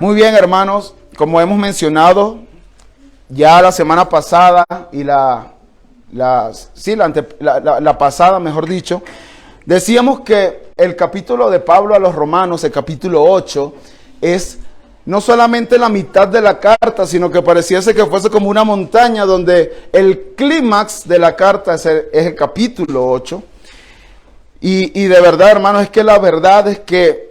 Muy bien, hermanos, como hemos mencionado ya la semana pasada y la pasada, mejor dicho, decíamos que el capítulo de Pablo a los Romanos, el capítulo 8, es no solamente la mitad de la carta, sino que pareciese que fuese como una montaña donde el clímax de la carta es el capítulo 8. Y de verdad, hermanos, es que la verdad es que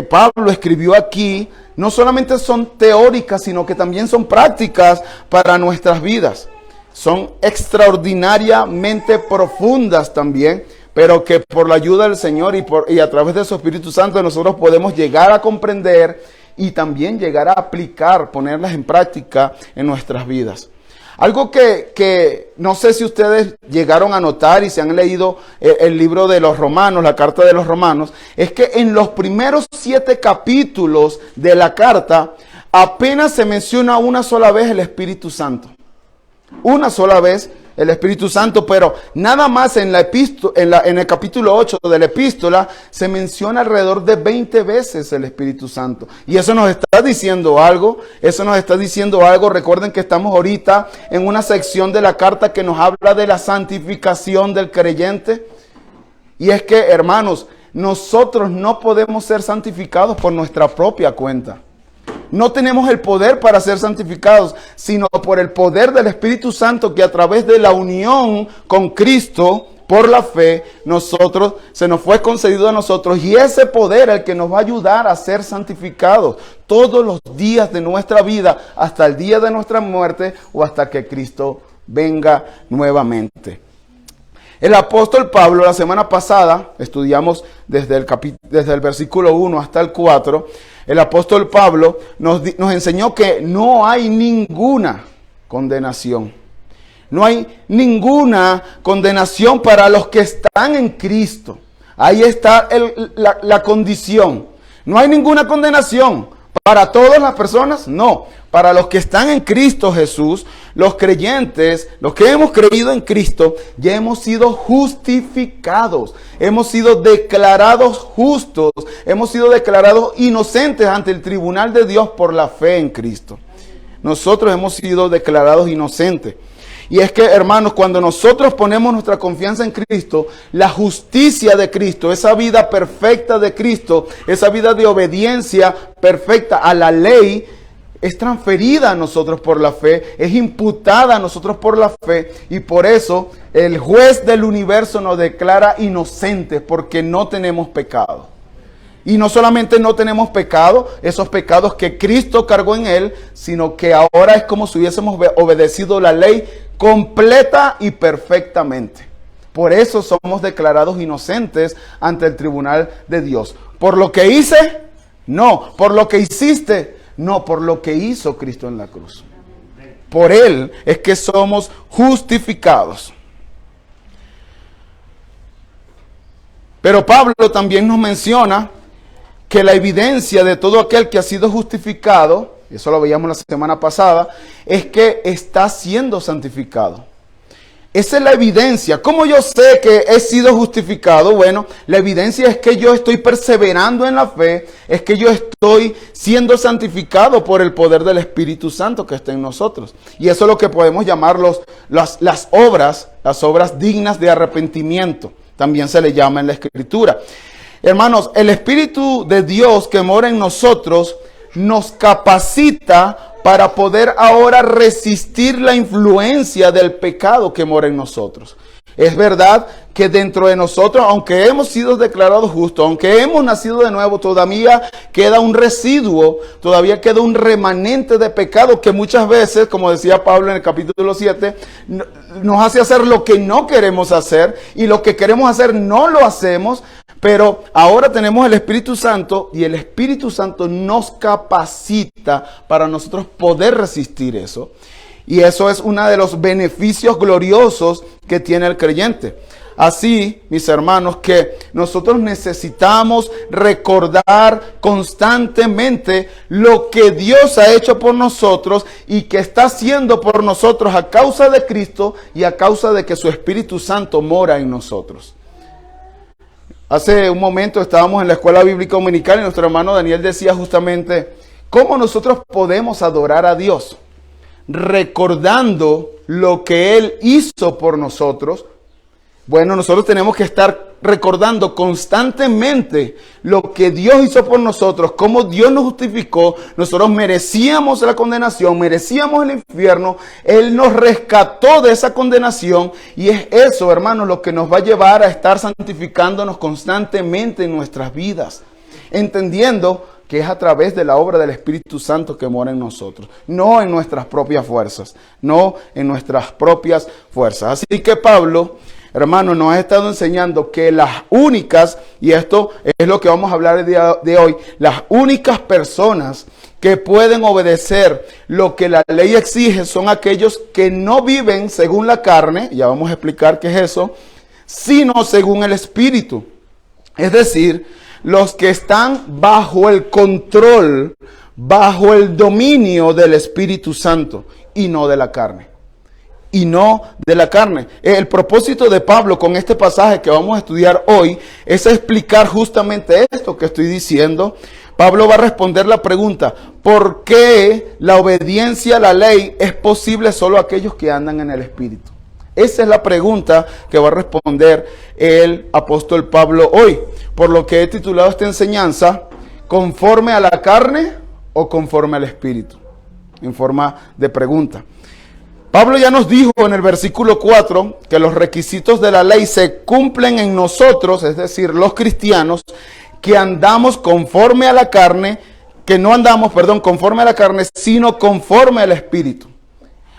Pablo escribió aquí, no solamente son teóricas, sino que también son prácticas para nuestras vidas. Son extraordinariamente profundas también, pero que por la ayuda del Señor y a través de su Espíritu Santo nosotros podemos llegar a comprender y también llegar a aplicar, ponerlas en práctica en nuestras vidas. Algo que no sé si ustedes llegaron a notar y se han leído el libro de los Romanos, la carta de los Romanos, es que en los primeros 7 capítulos de la carta apenas se menciona una sola vez el Espíritu Santo. Una sola vez el Espíritu Santo, pero nada más en el capítulo 8 de la epístola se menciona alrededor de 20 veces el Espíritu Santo. Y eso nos está diciendo algo, Recuerden que estamos ahorita en una sección de la carta que nos habla de la santificación del creyente. Y es que, hermanos, nosotros no podemos ser santificados por nuestra propia cuenta. No tenemos el poder para ser santificados, sino por el poder del Espíritu Santo que a través de la unión con Cristo, por la fe, se nos fue concedido a nosotros. Y ese poder es el que nos va a ayudar a ser santificados todos los días de nuestra vida, hasta el día de nuestra muerte o hasta que Cristo venga nuevamente. El apóstol Pablo, la semana pasada, estudiamos desde el versículo 1 hasta el 4, el apóstol Pablo nos enseñó que no hay ninguna condenación. No hay ninguna condenación para los que están en Cristo. Ahí está la condición. No hay ninguna condenación. ¿Para todas las personas? No. Para los que están en Cristo Jesús, los creyentes, los que hemos creído en Cristo, ya hemos sido justificados. Hemos sido declarados justos. Hemos sido declarados inocentes ante el tribunal de Dios por la fe en Cristo. Nosotros hemos sido declarados inocentes. Y es que, hermanos, cuando nosotros ponemos nuestra confianza en Cristo, la justicia de Cristo, esa vida perfecta de Cristo, esa vida de obediencia perfecta a la ley, es transferida a nosotros por la fe, es imputada a nosotros por la fe, y por eso el juez del universo nos declara inocentes porque no tenemos pecado. Y no solamente no tenemos pecado, esos pecados que Cristo cargó en él, sino que ahora es como si hubiésemos obedecido la ley completa y perfectamente. Por eso somos declarados inocentes ante el tribunal de Dios. ¿Por lo que hice? No. ¿Por lo que hiciste? No. Por lo que hizo Cristo en la cruz. Por él es que somos justificados. Pero Pablo también nos menciona que la evidencia de todo aquel que ha sido justificado, y eso lo veíamos la semana pasada, es que está siendo santificado. Esa es la evidencia. ¿Cómo yo sé que he sido justificado? Bueno, la evidencia es que yo estoy perseverando en la fe, es que yo estoy siendo santificado por el poder del Espíritu Santo que está en nosotros. Y eso es lo que podemos llamar las obras dignas de arrepentimiento. También se le llama en la Escritura. Hermanos, el Espíritu de Dios que mora en nosotros nos capacita para poder ahora resistir la influencia del pecado que mora en nosotros. Es verdad que dentro de nosotros, aunque hemos sido declarados justos, aunque hemos nacido de nuevo, todavía queda un residuo, todavía queda un remanente de pecado que muchas veces, como decía Pablo en el capítulo 7, nos hace hacer lo que no queremos hacer, y lo que queremos hacer no lo hacemos. Pero ahora tenemos el Espíritu Santo, y el Espíritu Santo nos capacita para nosotros poder resistir eso. Y eso es uno de los beneficios gloriosos que tiene el creyente. Así, mis hermanos, que nosotros necesitamos recordar constantemente lo que Dios ha hecho por nosotros y que está haciendo por nosotros a causa de Cristo y a causa de que su Espíritu Santo mora en nosotros. Hace un momento estábamos en la escuela bíblica dominical y nuestro hermano Daniel decía justamente cómo nosotros podemos adorar a Dios recordando lo que Él hizo por nosotros. Bueno, nosotros tenemos que estar recordando constantemente lo que Dios hizo por nosotros, cómo Dios nos justificó. Nosotros merecíamos la condenación, merecíamos el infierno. Él nos rescató de esa condenación y es eso, hermanos, lo que nos va a llevar a estar santificándonos constantemente en nuestras vidas, entendiendo que es a través de la obra del Espíritu Santo que mora en nosotros, no en nuestras propias fuerzas, no en nuestras propias fuerzas. Así que Pablo, hermano, nos ha estado enseñando que las únicas, y esto es lo que vamos a hablar el día de hoy, las únicas personas que pueden obedecer lo que la ley exige son aquellos que no viven según la carne, ya vamos a explicar qué es eso, sino según el Espíritu. Es decir, los que están bajo el control, bajo el dominio del Espíritu Santo y no de la carne. Y no de la carne. El propósito de Pablo con este pasaje que vamos a estudiar hoy es explicar justamente esto que estoy diciendo. Pablo va a responder la pregunta, ¿por qué la obediencia a la ley es posible solo a aquellos que andan en el Espíritu? Esa es la pregunta que va a responder el apóstol Pablo hoy. Por lo que he titulado esta enseñanza, ¿conforme a la carne o conforme al Espíritu? En forma de pregunta. Pablo ya nos dijo en el versículo 4 que los requisitos de la ley se cumplen en nosotros, es decir, los cristianos, que andamos conforme a la carne, que no andamos, conforme a la carne, sino conforme al Espíritu.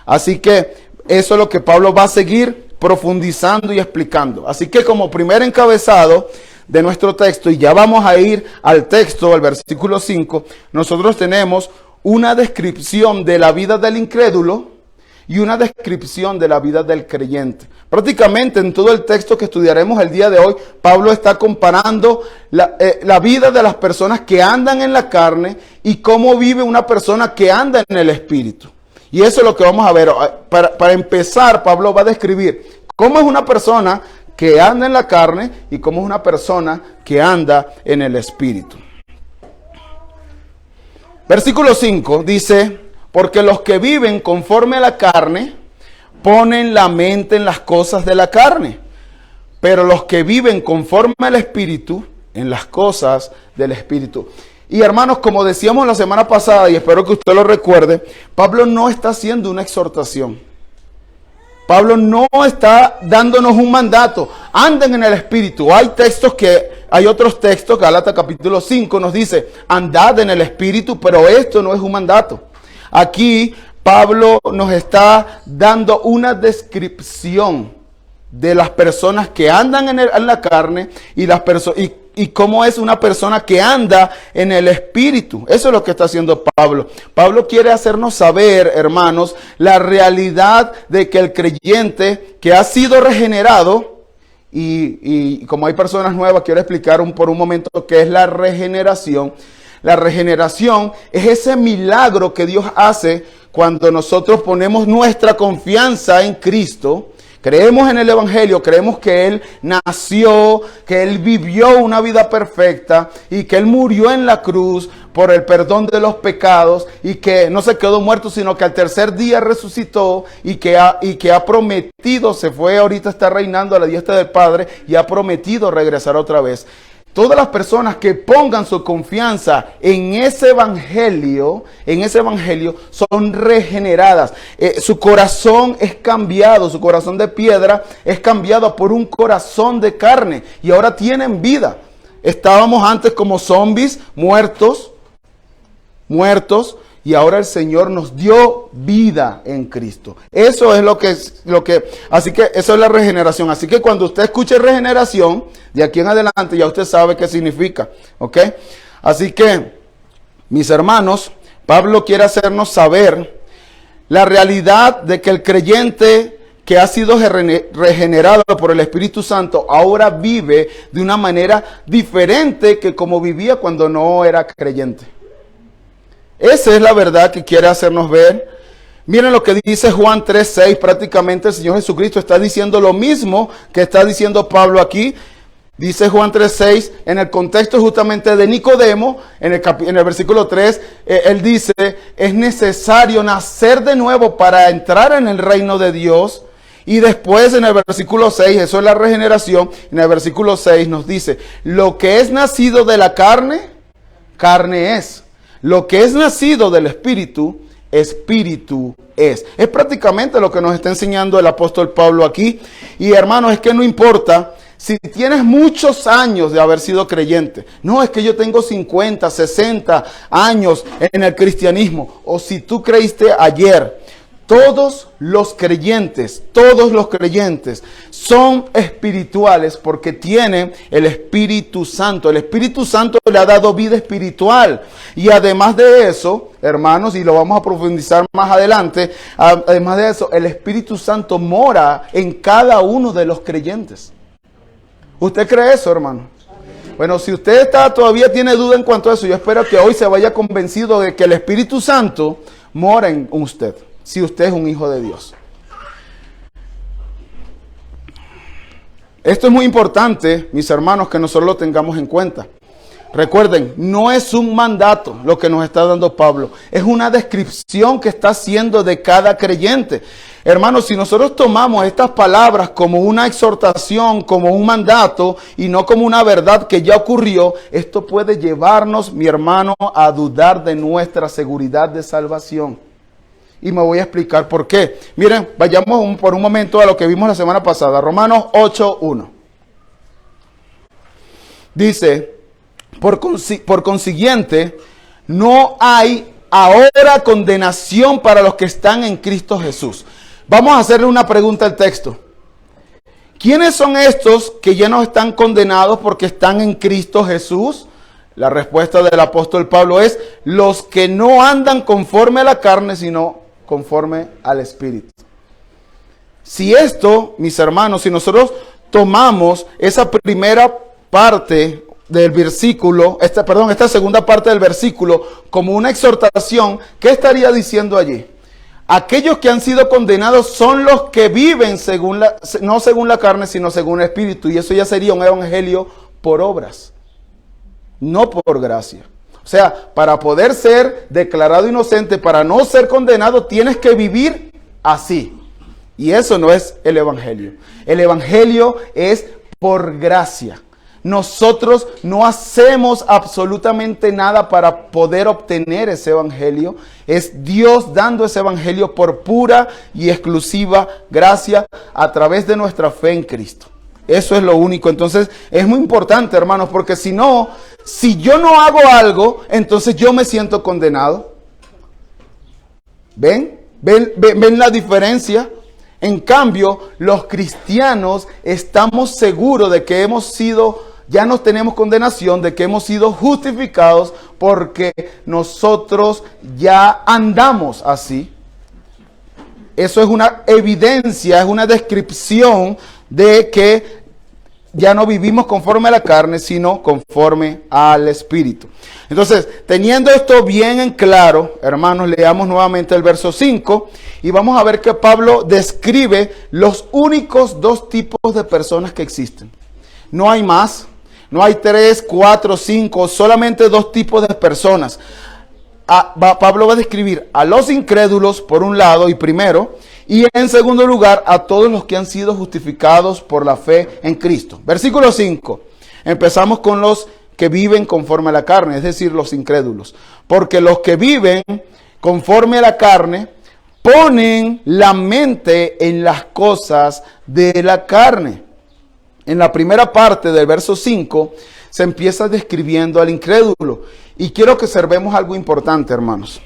Así que eso es lo que Pablo va a seguir profundizando y explicando. Así que como primer encabezado de nuestro texto, y ya vamos a ir al texto, al versículo 5, nosotros tenemos una descripción de la vida del incrédulo y una descripción de la vida del creyente. Prácticamente en todo el texto que estudiaremos el día de hoy, Pablo está comparando la vida de las personas que andan en la carne y cómo vive una persona que anda en el Espíritu. Y eso es lo que vamos a ver. Para empezar, Pablo va a describir cómo es una persona que anda en la carne y cómo es una persona que anda en el Espíritu. Versículo 5 dice, porque los que viven conforme a la carne ponen la mente en las cosas de la carne, pero los que viven conforme al Espíritu, en las cosas del Espíritu. Y hermanos, como decíamos la semana pasada, y espero que usted lo recuerde, Pablo no está haciendo una exhortación. Pablo no está dándonos un mandato. Anden en el Espíritu. Hay otros textos, Gálatas capítulo 5 nos dice, andad en el Espíritu, pero esto no es un mandato. Aquí Pablo nos está dando una descripción de las personas que andan en la carne y cómo es una persona que anda en el Espíritu. Eso es lo que está haciendo Pablo. Pablo quiere hacernos saber, hermanos, la realidad de que el creyente que ha sido regenerado, y como hay personas nuevas, quiero explicar por un momento qué es la regeneración. La regeneración es ese milagro que Dios hace cuando nosotros ponemos nuestra confianza en Cristo. Creemos en el Evangelio, creemos que Él nació, que Él vivió una vida perfecta y que Él murió en la cruz por el perdón de los pecados y que no se quedó muerto, sino que al tercer día resucitó y que ha prometido, se fue, ahorita está reinando a la diestra del Padre y ha prometido regresar otra vez. Todas las personas que pongan su confianza en ese evangelio son regeneradas. Su corazón es cambiado, su corazón de piedra es cambiado por un corazón de carne y ahora tienen vida. Estábamos antes como zombies, muertos, y ahora el Señor nos dio vida en Cristo. Eso es así que eso es la regeneración. Así que cuando usted escuche regeneración, de aquí en adelante ya usted sabe qué significa, ¿ok? Así que, mis hermanos, Pablo quiere hacernos saber la realidad de que el creyente que ha sido regenerado por el Espíritu Santo ahora vive de una manera diferente que como vivía cuando no era creyente. Esa es la verdad que quiere hacernos ver. Miren lo que dice Juan 3:6. Prácticamente el Señor Jesucristo está diciendo lo mismo que está diciendo Pablo aquí. Dice Juan 3:6, en el contexto justamente de Nicodemo, en el versículo 3, él dice, es necesario nacer de nuevo para entrar en el reino de Dios. Y después en el versículo 6, eso es la regeneración, en el versículo 6 nos dice, lo que es nacido de la carne, carne es. Lo que es nacido del Espíritu, Espíritu es. Es prácticamente lo que nos está enseñando el apóstol Pablo aquí. Y hermanos, es que no importa si tienes muchos años de haber sido creyente. No, es que yo tengo 50, 60 años en el cristianismo. O si tú creíste ayer. Todos los creyentes son espirituales porque tienen el Espíritu Santo. El Espíritu Santo le ha dado vida espiritual. Y además de eso, hermanos, y lo vamos a profundizar más adelante, además de eso, el Espíritu Santo mora en cada uno de los creyentes. ¿Usted cree eso, hermano? Bueno, si usted todavía tiene duda en cuanto a eso, yo espero que hoy se vaya convencido de que el Espíritu Santo mora en usted. Si usted es un hijo de Dios. Esto es muy importante, mis hermanos, que nosotros lo tengamos en cuenta. Recuerden, no es un mandato lo que nos está dando Pablo. Es una descripción que está haciendo de cada creyente. Hermanos, si nosotros tomamos estas palabras como una exhortación, como un mandato y no como una verdad que ya ocurrió, esto puede llevarnos, mi hermano, a dudar de nuestra seguridad de salvación. Y me voy a explicar por qué. Miren, vayamos por un momento a lo que vimos la semana pasada. Romanos 8:1. Dice, por consiguiente, no hay ahora condenación para los que están en Cristo Jesús. Vamos a hacerle una pregunta al texto. ¿Quiénes son estos que ya no están condenados porque están en Cristo Jesús? La respuesta del apóstol Pablo es, los que no andan conforme a la carne, sino conforme al Espíritu. Si esto, mis hermanos, si nosotros tomamos esa primera parte del versículo, esta segunda parte del versículo como una exhortación, ¿qué estaría diciendo allí? Aquellos que han sido condenados son los que viven no según la carne, sino según el Espíritu. Y eso ya sería un evangelio por obras, no por gracia. O sea, para poder ser declarado inocente, para no ser condenado, tienes que vivir así. Y eso no es el evangelio. El evangelio es por gracia. Nosotros no hacemos absolutamente nada para poder obtener ese evangelio. Es Dios dando ese evangelio por pura y exclusiva gracia a través de nuestra fe en Cristo. Eso es lo único. Entonces es muy importante, hermanos, porque si yo no hago algo, entonces yo me siento condenado. ¿Ven la diferencia? En cambio, los cristianos estamos seguros de que ya no tenemos condenación, de que hemos sido justificados porque nosotros ya andamos así. Eso es una evidencia, es una descripción de que ya no vivimos conforme a la carne, sino conforme al Espíritu. Entonces, teniendo esto bien en claro, hermanos, leamos nuevamente el verso 5 y vamos a ver que Pablo describe los únicos dos tipos de personas que existen. No hay más, no hay 3, 4, 5, solamente dos tipos de personas. Pablo va a describir a los incrédulos por un lado y primero, y en segundo lugar a todos los que han sido justificados por la fe en Cristo. Versículo 5. Empezamos con los que viven conforme a la carne, es decir, los incrédulos. Porque los que viven conforme a la carne ponen la mente en las cosas de la carne. En la primera parte del verso 5 se empieza describiendo al incrédulo. Y quiero que observemos algo importante, hermanos.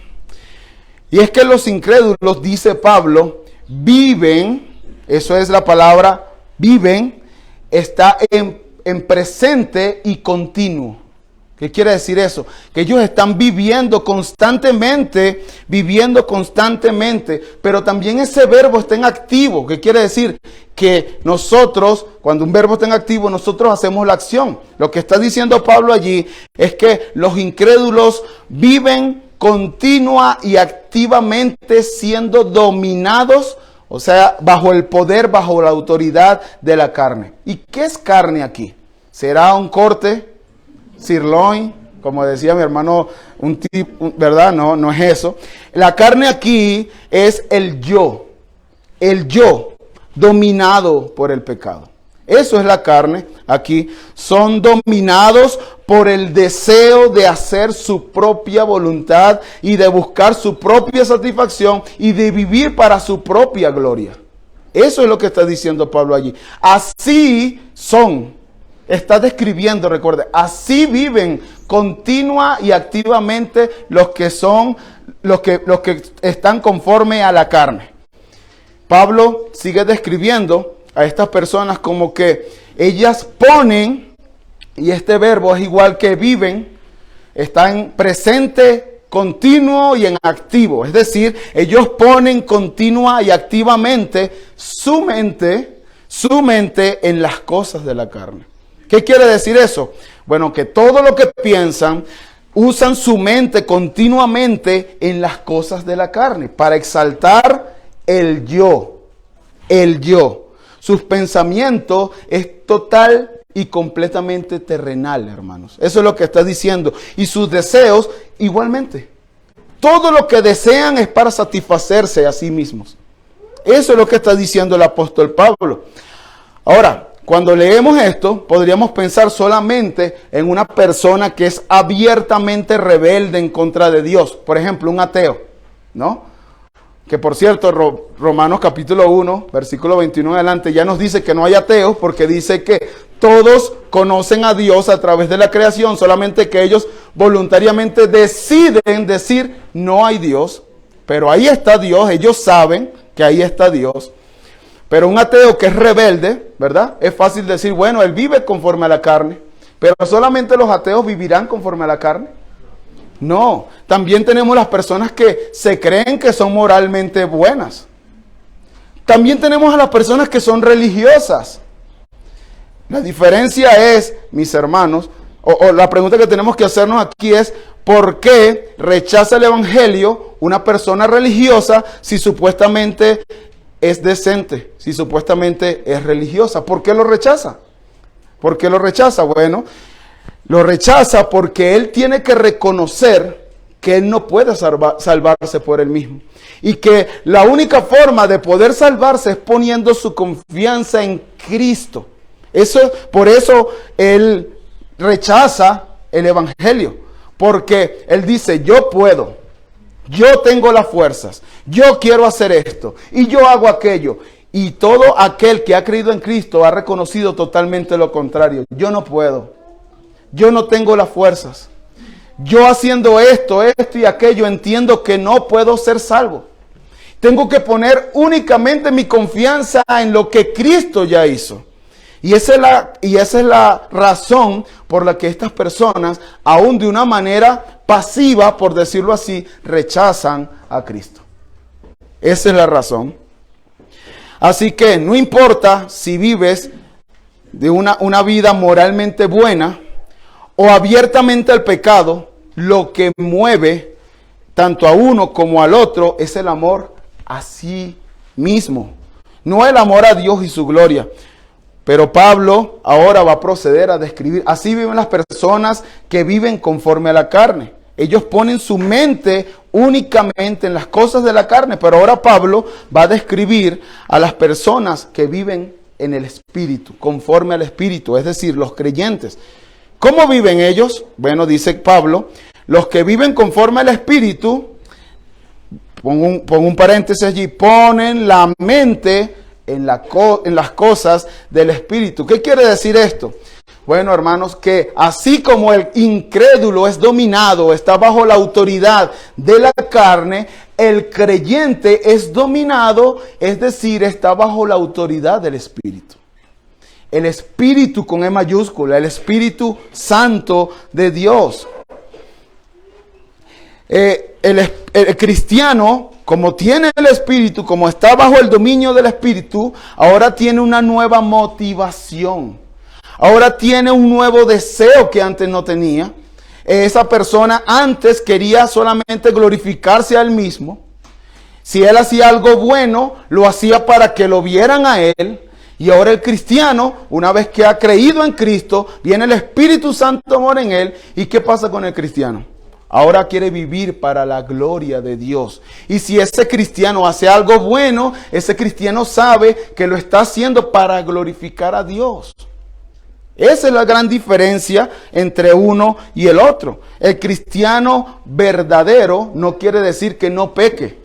Y es que los incrédulos, dice Pablo, viven, eso es la palabra viven, está en presente y continuo. ¿Qué quiere decir eso? Que ellos están viviendo constantemente, pero también ese verbo está en activo. ¿Qué quiere decir? Que nosotros, cuando un verbo está en activo, nosotros hacemos la acción. Lo que está diciendo Pablo allí es que los incrédulos viven continua y activamente siendo dominados, o sea, bajo el poder, bajo la autoridad de la carne. ¿Y qué es carne aquí? ¿Será un corte, sirloin, como decía mi hermano, ¿verdad? No, no es eso. La carne aquí es el yo dominado por el pecado. Eso es la carne aquí. Son dominados por el deseo de hacer su propia voluntad y de buscar su propia satisfacción y de vivir para su propia gloria. Eso es lo que está diciendo Pablo allí. Así son. Está describiendo, recuerde, así viven continua y activamente los que están conforme a la carne. Pablo sigue describiendo a estas personas como que ellas ponen, y este verbo es igual que viven, está en presente continuo y en activo. Es decir, ellos ponen continua y activamente su mente en las cosas de la carne. ¿Qué quiere decir eso? Bueno, que todo lo que piensan, usan su mente continuamente en las cosas de la carne para exaltar el yo. Sus pensamientos es total y completamente terrenal, hermanos. Eso es lo que está diciendo. Y sus deseos igualmente. Todo lo que desean es para satisfacerse a sí mismos. Eso es lo que está diciendo el apóstol Pablo. Ahora, cuando leemos esto, podríamos pensar solamente en una persona que es abiertamente rebelde en contra de Dios. Por ejemplo, un ateo, ¿no? Que por cierto, Romanos capítulo 1, versículo 21 en adelante, ya nos dice que no hay ateos, porque dice que todos conocen a Dios a través de la creación, solamente que ellos voluntariamente deciden decir no hay Dios, pero ahí está Dios, ellos saben que ahí está Dios. Pero un ateo que es rebelde, ¿verdad? Es fácil decir, bueno, él vive conforme a la carne, pero solamente los ateos vivirán conforme a la carne. No, también tenemos las personas que se creen que son moralmente buenas. También tenemos a las personas que son religiosas. La diferencia es, mis hermanos, o la pregunta que tenemos que hacernos aquí es, ¿por qué rechaza el evangelio una persona religiosa si supuestamente es decente, si supuestamente es religiosa? ¿Por qué lo rechaza? ¿Por qué lo rechaza? Bueno, lo rechaza porque él tiene que reconocer que él no puede salvarse por él mismo. Y que la única forma de poder salvarse es poniendo su confianza en Cristo. Por eso él rechaza el evangelio. Porque él dice, yo puedo, yo tengo las fuerzas, yo quiero hacer esto y yo hago aquello. Y todo aquel que ha creído en Cristo ha reconocido totalmente lo contrario. Yo no puedo. Yo no tengo las fuerzas. Yo haciendo esto y aquello entiendo que no puedo ser salvo. Tengo que poner únicamente mi confianza en lo que Cristo ya hizo. Y esa es la razón por la que estas personas, aún de una manera pasiva, por decirlo así, rechazan a Cristo. Esa es la razón. Así que no importa si vives de una vida moralmente buena o abiertamente al pecado, lo que mueve tanto a uno como al otro es el amor a sí mismo. No el amor a Dios y su gloria. Pero Pablo ahora va a proceder a describir, así viven las personas que viven conforme a la carne. Ellos ponen su mente únicamente en las cosas de la carne, pero ahora Pablo va a describir a las personas que viven en el Espíritu, conforme al Espíritu, es decir, los creyentes. ¿Cómo viven ellos? Bueno, dice Pablo, los que viven conforme al Espíritu, pongo un paréntesis allí, ponen la mente en las cosas del Espíritu. ¿Qué quiere decir esto? Bueno, hermanos, que así como el incrédulo es dominado, está bajo la autoridad de la carne, el creyente es dominado, es decir, está bajo la autoridad del Espíritu. El Espíritu con E mayúscula, el Espíritu Santo de Dios. El cristiano, como tiene el Espíritu, como está bajo el dominio del Espíritu, ahora tiene una nueva motivación. Ahora tiene un nuevo deseo que antes no tenía. Esa persona antes quería solamente glorificarse a él mismo. Si él hacía algo bueno, lo hacía para que lo vieran a él. Y ahora el cristiano, una vez que ha creído en Cristo, viene el Espíritu Santo mora en él. ¿Y qué pasa con el cristiano? Ahora quiere vivir para la gloria de Dios. Y si ese cristiano hace algo bueno, ese cristiano sabe que lo está haciendo para glorificar a Dios. Esa es la gran diferencia entre uno y el otro. El cristiano verdadero no quiere decir que no peque.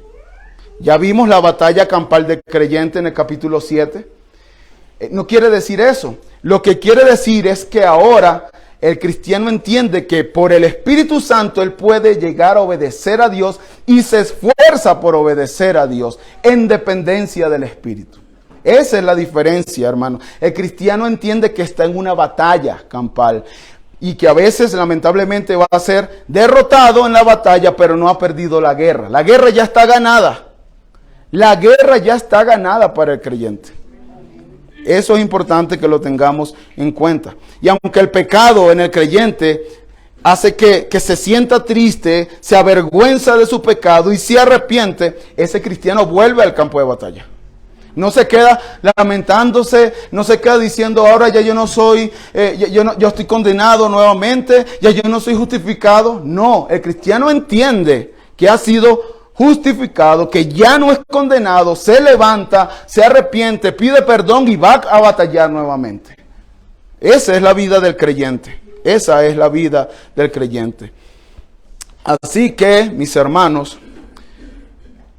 Ya vimos la batalla campal del creyente en el capítulo 7. No quiere decir eso. Lo que quiere decir es que ahora el cristiano entiende que por el Espíritu Santo él puede llegar a obedecer a Dios y se esfuerza por obedecer a Dios en dependencia del Espíritu. Esa es la diferencia, hermano. El cristiano entiende que está en una batalla campal y que a veces lamentablemente va a ser derrotado en la batalla, pero no ha perdido la guerra. La guerra ya está ganada. La guerra ya está ganada para el creyente. Eso es importante que lo tengamos en cuenta. Y aunque el pecado en el creyente hace que se sienta triste, se avergüenza de su pecado y se arrepiente, ese cristiano vuelve al campo de batalla. No se queda lamentándose, no se queda diciendo ahora ya yo no soy, yo estoy condenado nuevamente, ya yo no soy justificado. No, el cristiano entiende que ha sido justificado, que ya no es condenado, se levanta, se arrepiente, pide perdón y va a batallar nuevamente. Esa es la vida del creyente. Esa es la vida del creyente. Así que, mis hermanos,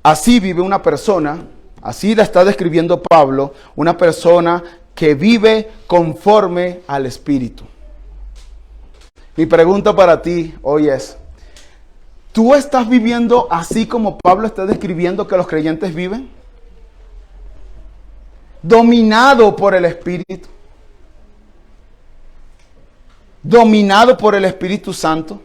así vive una persona, así la está describiendo Pablo, una persona que vive conforme al Espíritu. Mi pregunta para ti hoy es, ¿tú estás viviendo así como Pablo está describiendo que los creyentes viven? Dominado por el Espíritu. Dominado por el Espíritu Santo.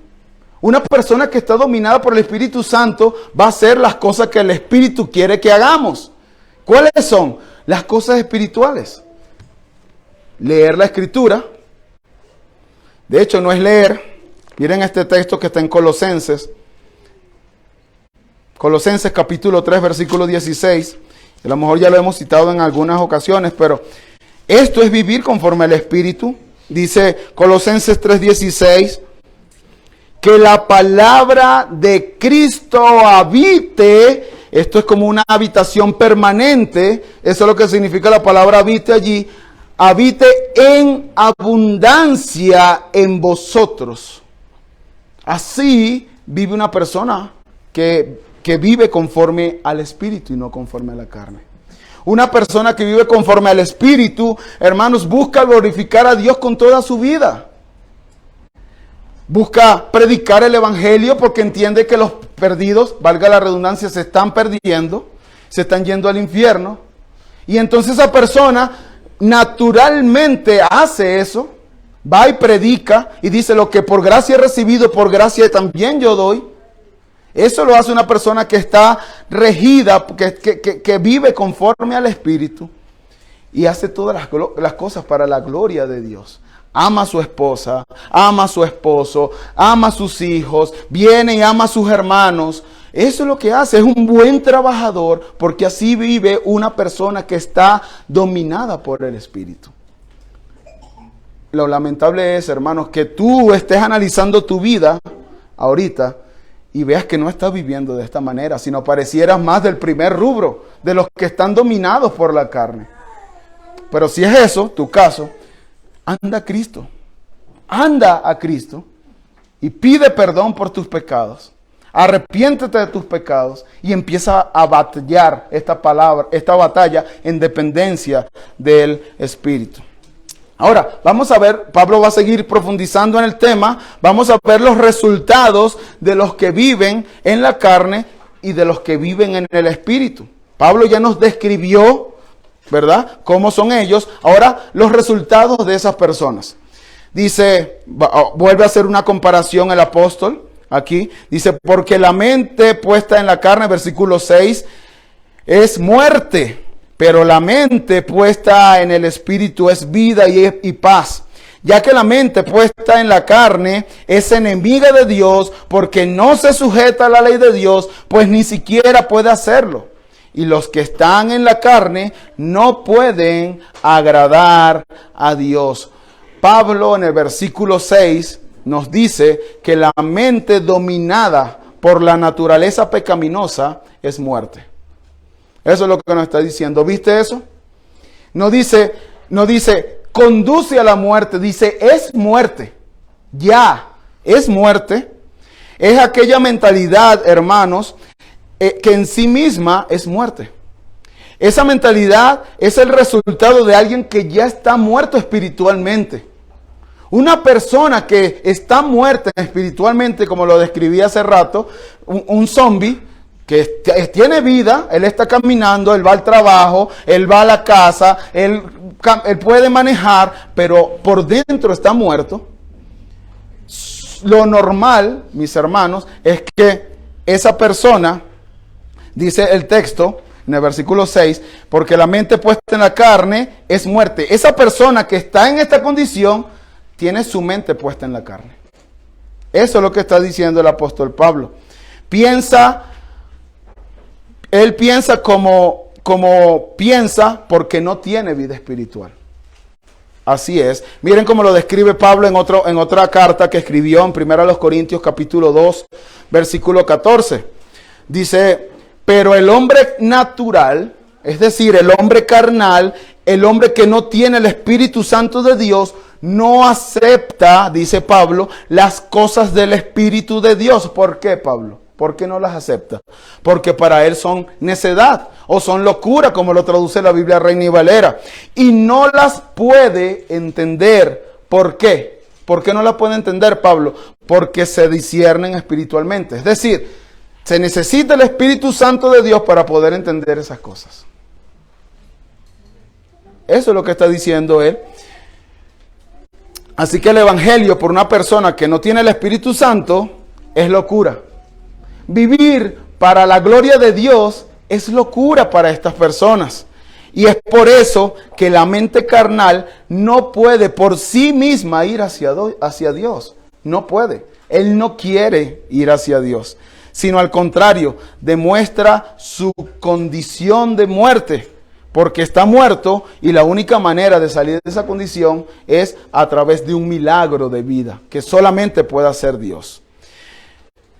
Una persona que está dominada por el Espíritu Santo va a hacer las cosas que el Espíritu quiere que hagamos. ¿Cuáles son? Las cosas espirituales. Leer la Escritura. De hecho, no es leer. Miren este texto que está en Colosenses. Colosenses capítulo 3, versículo 16. A lo mejor ya lo hemos citado en algunas ocasiones, pero esto es vivir conforme al Espíritu. Dice Colosenses 3:16, que la palabra de Cristo habite. Esto es como una habitación permanente. Eso es lo que significa la palabra habite allí. Habite en abundancia en vosotros. Así vive una persona que vive conforme al Espíritu y no conforme a la carne. Una persona que vive conforme al Espíritu, hermanos, busca glorificar a Dios con toda su vida. Busca predicar el Evangelio porque entiende que los perdidos, valga la redundancia, se están perdiendo, se están yendo al infierno. Y entonces esa persona naturalmente hace eso, va y predica y dice: lo que por gracia he recibido, por gracia también yo doy. Eso lo hace una persona que está regida, que vive conforme al Espíritu y hace todas las cosas para la gloria de Dios. Ama a su esposa, ama a su esposo, ama a sus hijos, viene y ama a sus hermanos. Eso es lo que hace, es un buen trabajador, porque así vive una persona que está dominada por el Espíritu. Lo lamentable es, hermanos, que tú estés analizando tu vida ahorita y veas que no estás viviendo de esta manera, sino parecieras más del primer rubro, de los que están dominados por la carne. Pero si es eso, tu caso, anda a Cristo. Anda a Cristo y pide perdón por tus pecados. Arrepiéntete de tus pecados y empieza a batallar esta batalla en dependencia del Espíritu. Ahora, vamos a ver, Pablo va a seguir profundizando en el tema, vamos a ver los resultados de los que viven en la carne y de los que viven en el Espíritu. Pablo ya nos describió, ¿verdad?, cómo son ellos. Ahora, los resultados de esas personas. Dice, vuelve a hacer una comparación el apóstol aquí. Dice, porque la mente puesta en la carne, versículo 6, es muerte. Pero la mente puesta en el Espíritu es vida y paz. Ya que la mente puesta en la carne es enemiga de Dios porque no se sujeta a la ley de Dios, pues ni siquiera puede hacerlo. y los que están en la carne no pueden agradar a Dios. Pablo en el versículo 6 nos dice que la mente dominada por la naturaleza pecaminosa es muerte. Eso es lo que nos está diciendo. ¿Viste eso? No dice conduce a la muerte, dice es muerte. Ya, es muerte. Es aquella mentalidad, hermanos, que en sí misma es muerte. Esa mentalidad es el resultado de alguien que ya está muerto espiritualmente. Una persona que está muerta espiritualmente, como lo describí hace rato, un zombie que tiene vida, él está caminando, él va al trabajo, él va a la casa, él puede manejar, pero por dentro está muerto. Lo normal, mis hermanos, es que esa persona, dice el texto en el versículo 6, porque la mente puesta en la carne es muerte. Esa persona que está en esta condición tiene su mente puesta en la carne. Eso es lo que está diciendo el apóstol Pablo. Él piensa como piensa porque no tiene vida espiritual. Así es. Miren cómo lo describe Pablo en otra carta que escribió en 1 Corintios capítulo 2, versículo 14. Dice, pero el hombre natural, es decir, el hombre carnal, el hombre que no tiene el Espíritu Santo de Dios, no acepta, dice Pablo, las cosas del Espíritu de Dios. ¿Por qué, Pablo? ¿Por qué no las acepta? Porque para él son necedad o son locura, como lo traduce la Biblia Reina y Valera. Y no las puede entender. ¿Por qué? ¿Por qué no las puede entender, Pablo? Porque se disciernen espiritualmente. Es decir, se necesita el Espíritu Santo de Dios para poder entender esas cosas. Eso es lo que está diciendo él. Así que el Evangelio por una persona que no tiene el Espíritu Santo es locura. Vivir para la gloria de Dios es locura para estas personas. Y es por eso que la mente carnal no puede por sí misma ir hacia Dios. No puede. Él no quiere ir hacia Dios, sino al contrario, demuestra su condición de muerte, porque está muerto y la única manera de salir de esa condición es a través de un milagro de vida que solamente puede hacer Dios.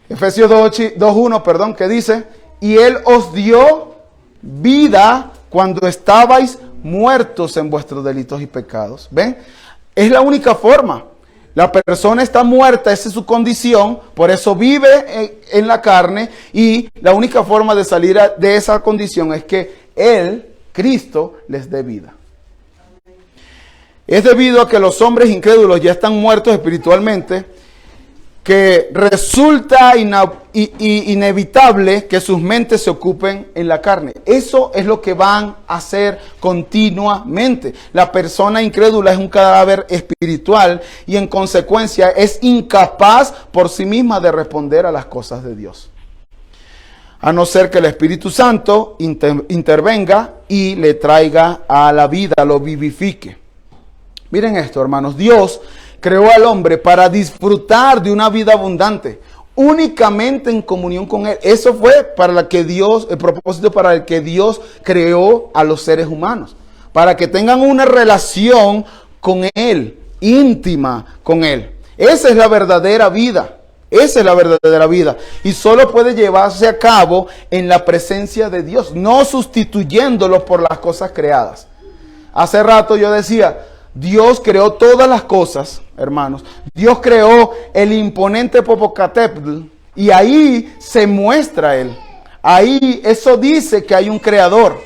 Efesios 2:1, que dice, y Él os dio vida cuando estabais muertos en vuestros delitos y pecados. ¿Ven? Es la única forma. La persona está muerta, esa es su condición, por eso vive en la carne, y la única forma de salir de esa condición es que Él, Cristo, les dé vida. Es debido a que los hombres incrédulos ya están muertos espiritualmente, que resulta inevitable que sus mentes se ocupen en la carne. Eso es lo que van a hacer continuamente. La persona incrédula es un cadáver espiritual y en consecuencia es incapaz por sí misma de responder a las cosas de Dios. A no ser que el Espíritu Santo intervenga y le traiga a la vida, lo vivifique. Miren esto, hermanos. Dios creó al hombre para disfrutar de una vida abundante, únicamente en comunión con Él. Eso fue el propósito para el que Dios creó a los seres humanos, para que tengan una relación con Él, íntima con Él. Esa es la verdadera vida. Esa es la verdadera vida. Y solo puede llevarse a cabo en la presencia de Dios, no sustituyéndolo por las cosas creadas. Hace rato yo decía, Dios creó todas las cosas, hermanos. Dios creó el imponente Popocatépetl y ahí se muestra Él. Ahí eso dice que hay un creador.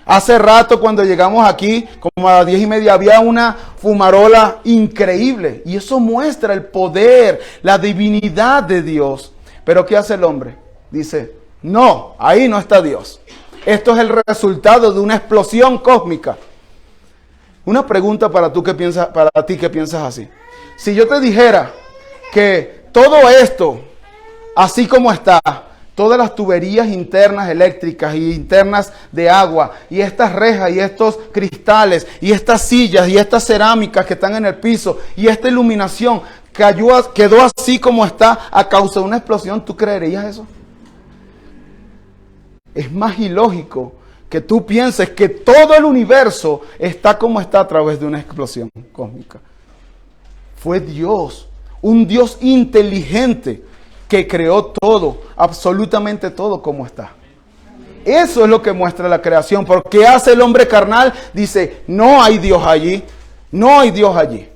Hace rato cuando llegamos aquí, como a las 10:30, había una fumarola increíble. Y eso muestra el poder, la divinidad de Dios. Pero ¿qué hace el hombre? Dice, no, ahí no está Dios. Esto es el resultado de una explosión cósmica. Una pregunta para ti que piensas así. Si yo te dijera que todo esto, así como está, todas las tuberías internas eléctricas y internas de agua, y estas rejas y estos cristales, y estas sillas y estas cerámicas que están en el piso, y esta iluminación quedó así como está a causa de una explosión, ¿tú creerías eso? es más ilógico que tú pienses que todo el universo está como está a través de una explosión cósmica. Fue Dios, un Dios inteligente que creó todo, absolutamente todo como está. Eso es lo que muestra la creación. ¿Por qué hace el hombre carnal? Dice, no hay Dios allí, no hay Dios allí.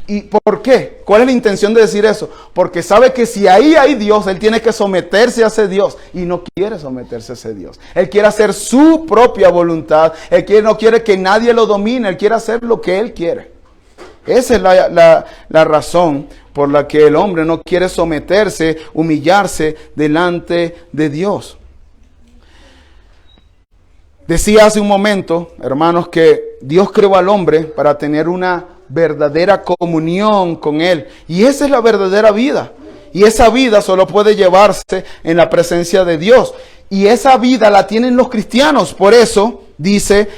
¿Y por qué? ¿Cuál es la intención de decir eso? Porque sabe que si ahí hay Dios, él tiene que someterse a ese Dios. Y no quiere someterse a ese Dios. Él quiere hacer su propia voluntad. No quiere que nadie lo domine. Él quiere hacer lo que él quiere. Esa es la razón por la que el hombre no quiere someterse, humillarse delante de Dios. Decía hace un momento, hermanos, que Dios creó al hombre para tener una verdadera comunión con Él. Y esa es la verdadera vida. Y esa vida solo puede llevarse en la presencia de Dios. Y esa vida la tienen los cristianos. Por eso dice,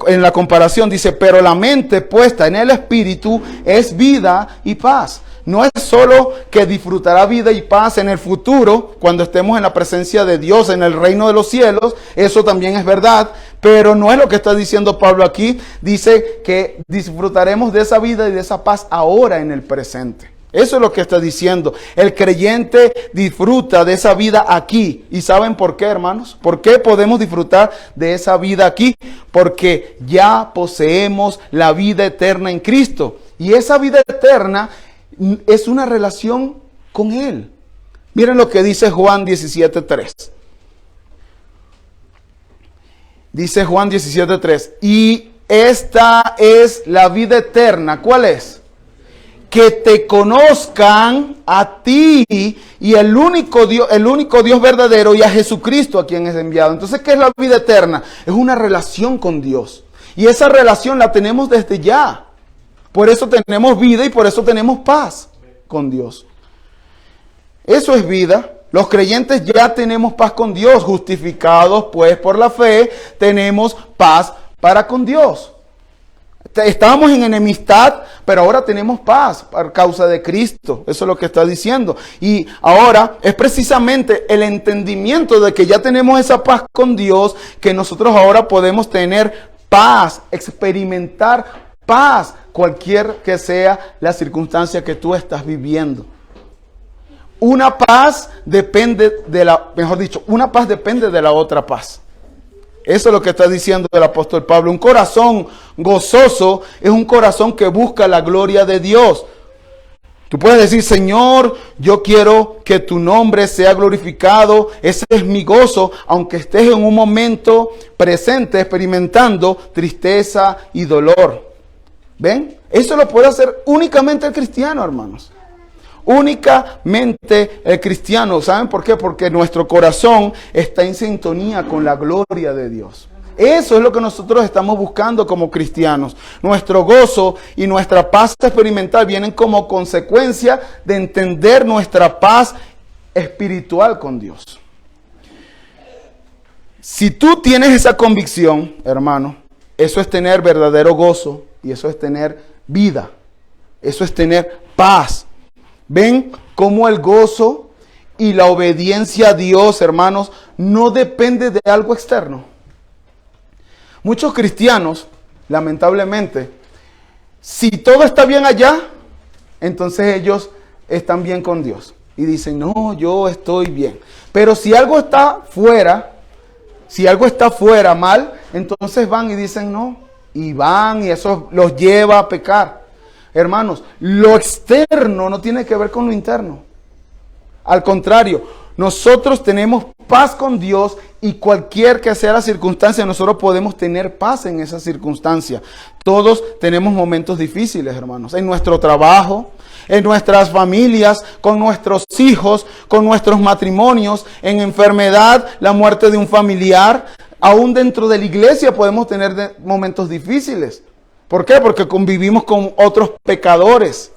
en la comparación dice, pero la mente puesta en el Espíritu es vida y paz. No es solo que disfrutará vida y paz en el futuro, cuando estemos en la presencia de Dios, en el reino de los cielos. Eso también es verdad, pero no es lo que está diciendo Pablo aquí. Dice que disfrutaremos de esa vida y de esa paz ahora en el presente. Eso es lo que está diciendo. El creyente disfruta de esa vida aquí. ¿Y saben por qué, hermanos? ¿Por qué podemos disfrutar de esa vida aquí? Porque ya poseemos la vida eterna en Cristo. Y esa vida eterna es una relación con Él. Miren lo que dice Juan 17:3. Dice Juan 17:3. Y esta es la vida eterna. ¿Cuál es? Que te conozcan a ti y el único Dios verdadero, y a Jesucristo a quien es enviado. Entonces, ¿qué es la vida eterna? Es una relación con Dios. Y esa relación la tenemos desde ya. Por eso tenemos vida y por eso tenemos paz con Dios. Eso es vida. Los creyentes ya tenemos paz con Dios. Justificados pues por la fe, tenemos paz para con Dios. Estábamos en enemistad, pero ahora tenemos paz por causa de Cristo. Eso es lo que está diciendo. Y ahora es precisamente el entendimiento de que ya tenemos esa paz con Dios, que nosotros ahora podemos tener paz, experimentar paz, cualquier que sea la circunstancia que tú estás viviendo. Una paz depende una paz depende de la otra paz. Eso es lo que está diciendo el apóstol Pablo. Un corazón gozoso es un corazón que busca la gloria de Dios. Tú puedes decir, Señor, yo quiero que tu nombre sea glorificado. Ese es mi gozo, aunque estés en un momento presente experimentando tristeza y dolor. ¿Ven? Eso lo puede hacer únicamente el cristiano, hermanos. Únicamente el cristiano. ¿Saben por qué? Porque nuestro corazón está en sintonía con la gloria de Dios. Eso es lo que nosotros estamos buscando como cristianos. Nuestro gozo y nuestra paz experimental vienen como consecuencia de entender nuestra paz espiritual con Dios. Si tú tienes esa convicción, hermano, eso es tener verdadero gozo y eso es tener vida. Eso es tener paz. ¿Ven cómo el gozo y la obediencia a Dios, hermanos, no depende de algo externo? Muchos cristianos, lamentablemente, si todo está bien allá, entonces ellos están bien con Dios. Y dicen, no, yo estoy bien. Pero si algo está fuera mal, entonces van y dicen no. Y van y eso los lleva a pecar. Hermanos, lo externo no tiene que ver con lo interno. Al contrario, nosotros tenemos paz con Dios y cualquier que sea la circunstancia, nosotros podemos tener paz en esa circunstancia. Todos tenemos momentos difíciles, hermanos, en nuestro trabajo, en nuestras familias, con nuestros hijos, con nuestros matrimonios, en enfermedad, la muerte de un familiar. Aún dentro de la iglesia podemos tener momentos difíciles. ¿Por qué? Porque convivimos con otros pecadores.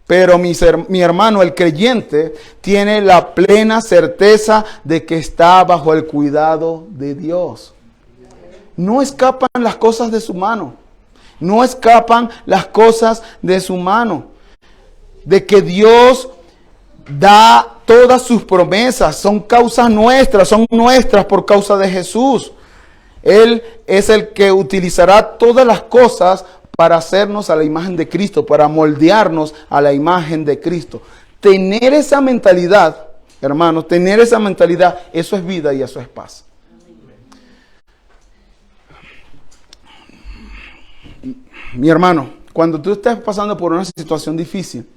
Pero mi hermano, el creyente, tiene la plena certeza de que está bajo el cuidado de Dios. No escapan las cosas de su mano. No escapan las cosas de su mano. De que Dios da todas sus promesas son causas nuestras, son nuestras por causa de Jesús. Él es el que utilizará todas las cosas para hacernos a la imagen de Cristo, para moldearnos a la imagen de Cristo. Tener esa mentalidad, hermanos, tener esa mentalidad, eso es vida y eso es paz. Mi hermano, cuando tú estés pasando por una situación difícil,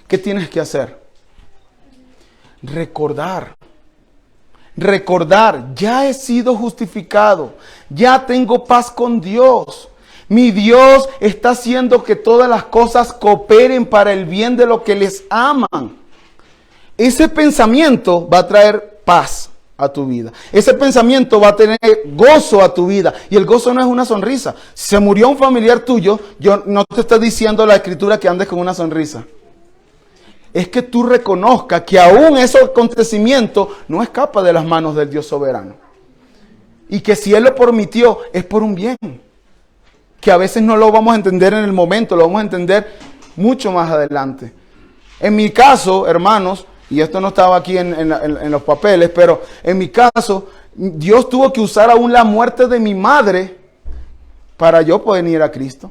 ¿qué tienes que hacer? Recordar, ya he sido justificado, ya tengo paz con Dios. Mi Dios está haciendo que todas las cosas cooperen para el bien de los que les aman. Ese pensamiento va a traer paz a tu vida. Ese pensamiento va a tener gozo a tu vida. Y el gozo no es una sonrisa. Si se murió un familiar tuyo, yo no te estoy diciendo la escritura que andes con una sonrisa. Es que tú reconozcas que aún ese acontecimiento no escapa de las manos del Dios soberano. Y que si Él lo permitió, es por un bien. Que a veces no lo vamos a entender en el momento, lo vamos a entender mucho más adelante. En mi caso, hermanos, y esto no estaba aquí en los papeles, pero en mi caso, Dios tuvo que usar aún la muerte de mi madre para yo poder ir a Cristo.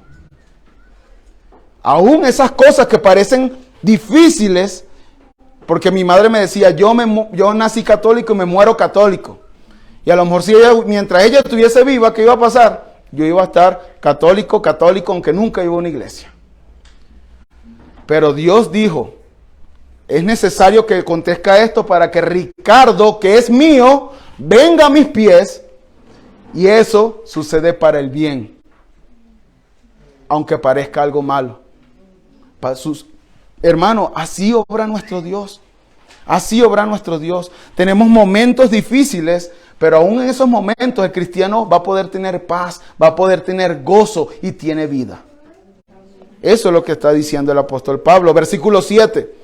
Aún esas cosas que parecen difíciles, porque mi madre me decía, yo nací católico y me muero católico. Y a lo mejor si mientras ella estuviese viva, ¿qué iba a pasar? Yo iba a estar católico, aunque nunca iba a una iglesia. Pero Dios dijo, es necesario que acontezca esto para que Ricardo, que es mío, venga a mis pies. Y eso sucede para el bien, aunque parezca algo malo. Hermano, así obra nuestro Dios. Así obra nuestro Dios. Tenemos momentos difíciles, pero aún en esos momentos el cristiano va a poder tener paz, va a poder tener gozo y tiene vida. Eso es lo que está diciendo el apóstol Pablo. Versículo 7.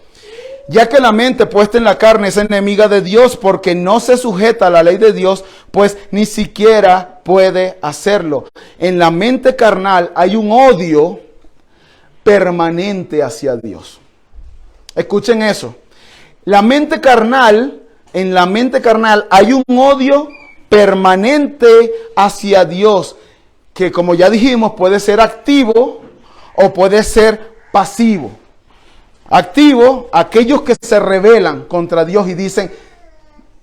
Ya que la mente puesta en la carne es enemiga de Dios porque no se sujeta a la ley de Dios, pues ni siquiera puede hacerlo. En la mente carnal hay un odio permanente hacia Dios. Escuchen eso. En la mente carnal hay un odio permanente hacia Dios, que como ya dijimos puede ser activo o puede ser pasivo. Activo, aquellos que se rebelan contra Dios y dicen,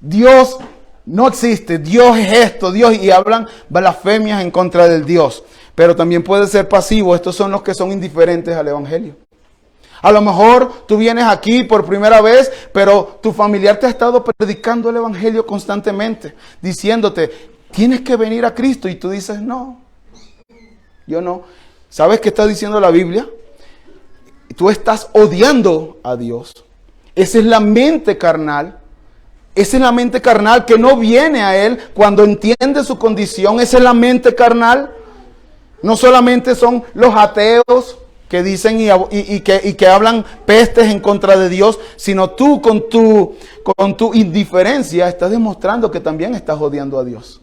Dios no existe, Dios es esto, Dios, y hablan blasfemias en contra del Dios. Pero también puede ser pasivo, estos son los que son indiferentes al evangelio. A lo mejor tú vienes aquí por primera vez, pero tu familiar te ha estado predicando el evangelio constantemente, diciéndote, tienes que venir a Cristo, y tú dices, no, yo no. ¿Sabes qué está diciendo la Biblia? Tú estás odiando a Dios. Esa es la mente carnal. Esa es la mente carnal que no viene a Él cuando entiende su condición. Esa es la mente carnal. No solamente son los ateos que dicen y que hablan pestes en contra de Dios, sino tú con tu indiferencia estás demostrando que también estás odiando a Dios.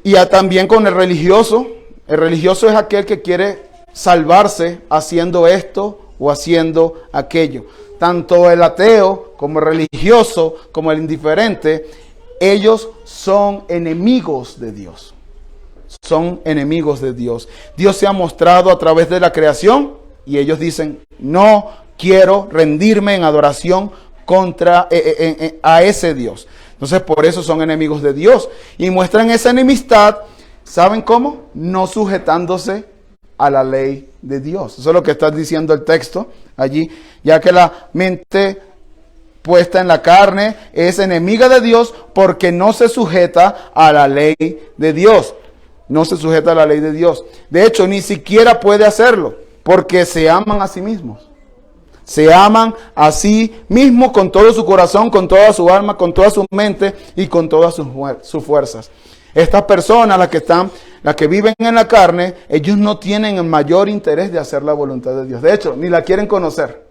Y también con el religioso. El religioso es aquel que quiere salvarse haciendo esto o haciendo aquello. Tanto el ateo como el religioso como el indiferente, ellos son enemigos de Dios. Son enemigos de Dios. Dios se ha mostrado a través de la creación y ellos dicen, no quiero rendirme en adoración a ese Dios. Entonces por eso son enemigos de Dios y muestran esa enemistad. ¿Saben cómo? No sujetándose a la ley de Dios. Eso es lo que está diciendo el texto allí. Ya que la mente puesta en la carne es enemiga de Dios porque no se sujeta a la ley de Dios. No se sujeta a la ley de Dios. De hecho, ni siquiera puede hacerlo porque se aman a sí mismos. Se aman a sí mismos con todo su corazón, con toda su alma, con toda su mente y con todas sus fuerzas. Estas personas, las que viven en la carne, ellos no tienen el mayor interés de hacer la voluntad de Dios. De hecho, ni la quieren conocer.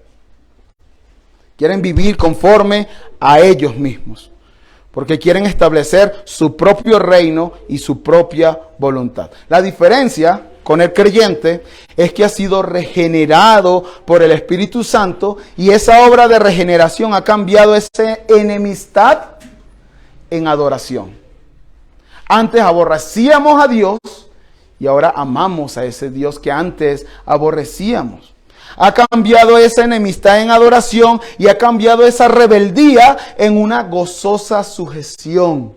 Quieren vivir conforme a ellos mismos. Porque quieren establecer su propio reino y su propia voluntad. La diferencia con el creyente es que ha sido regenerado por el Espíritu Santo, y esa obra de regeneración ha cambiado esa enemistad en adoración. Antes aborrecíamos a Dios y ahora amamos a ese Dios que antes aborrecíamos. Ha cambiado esa enemistad en adoración y ha cambiado esa rebeldía en una gozosa sujeción.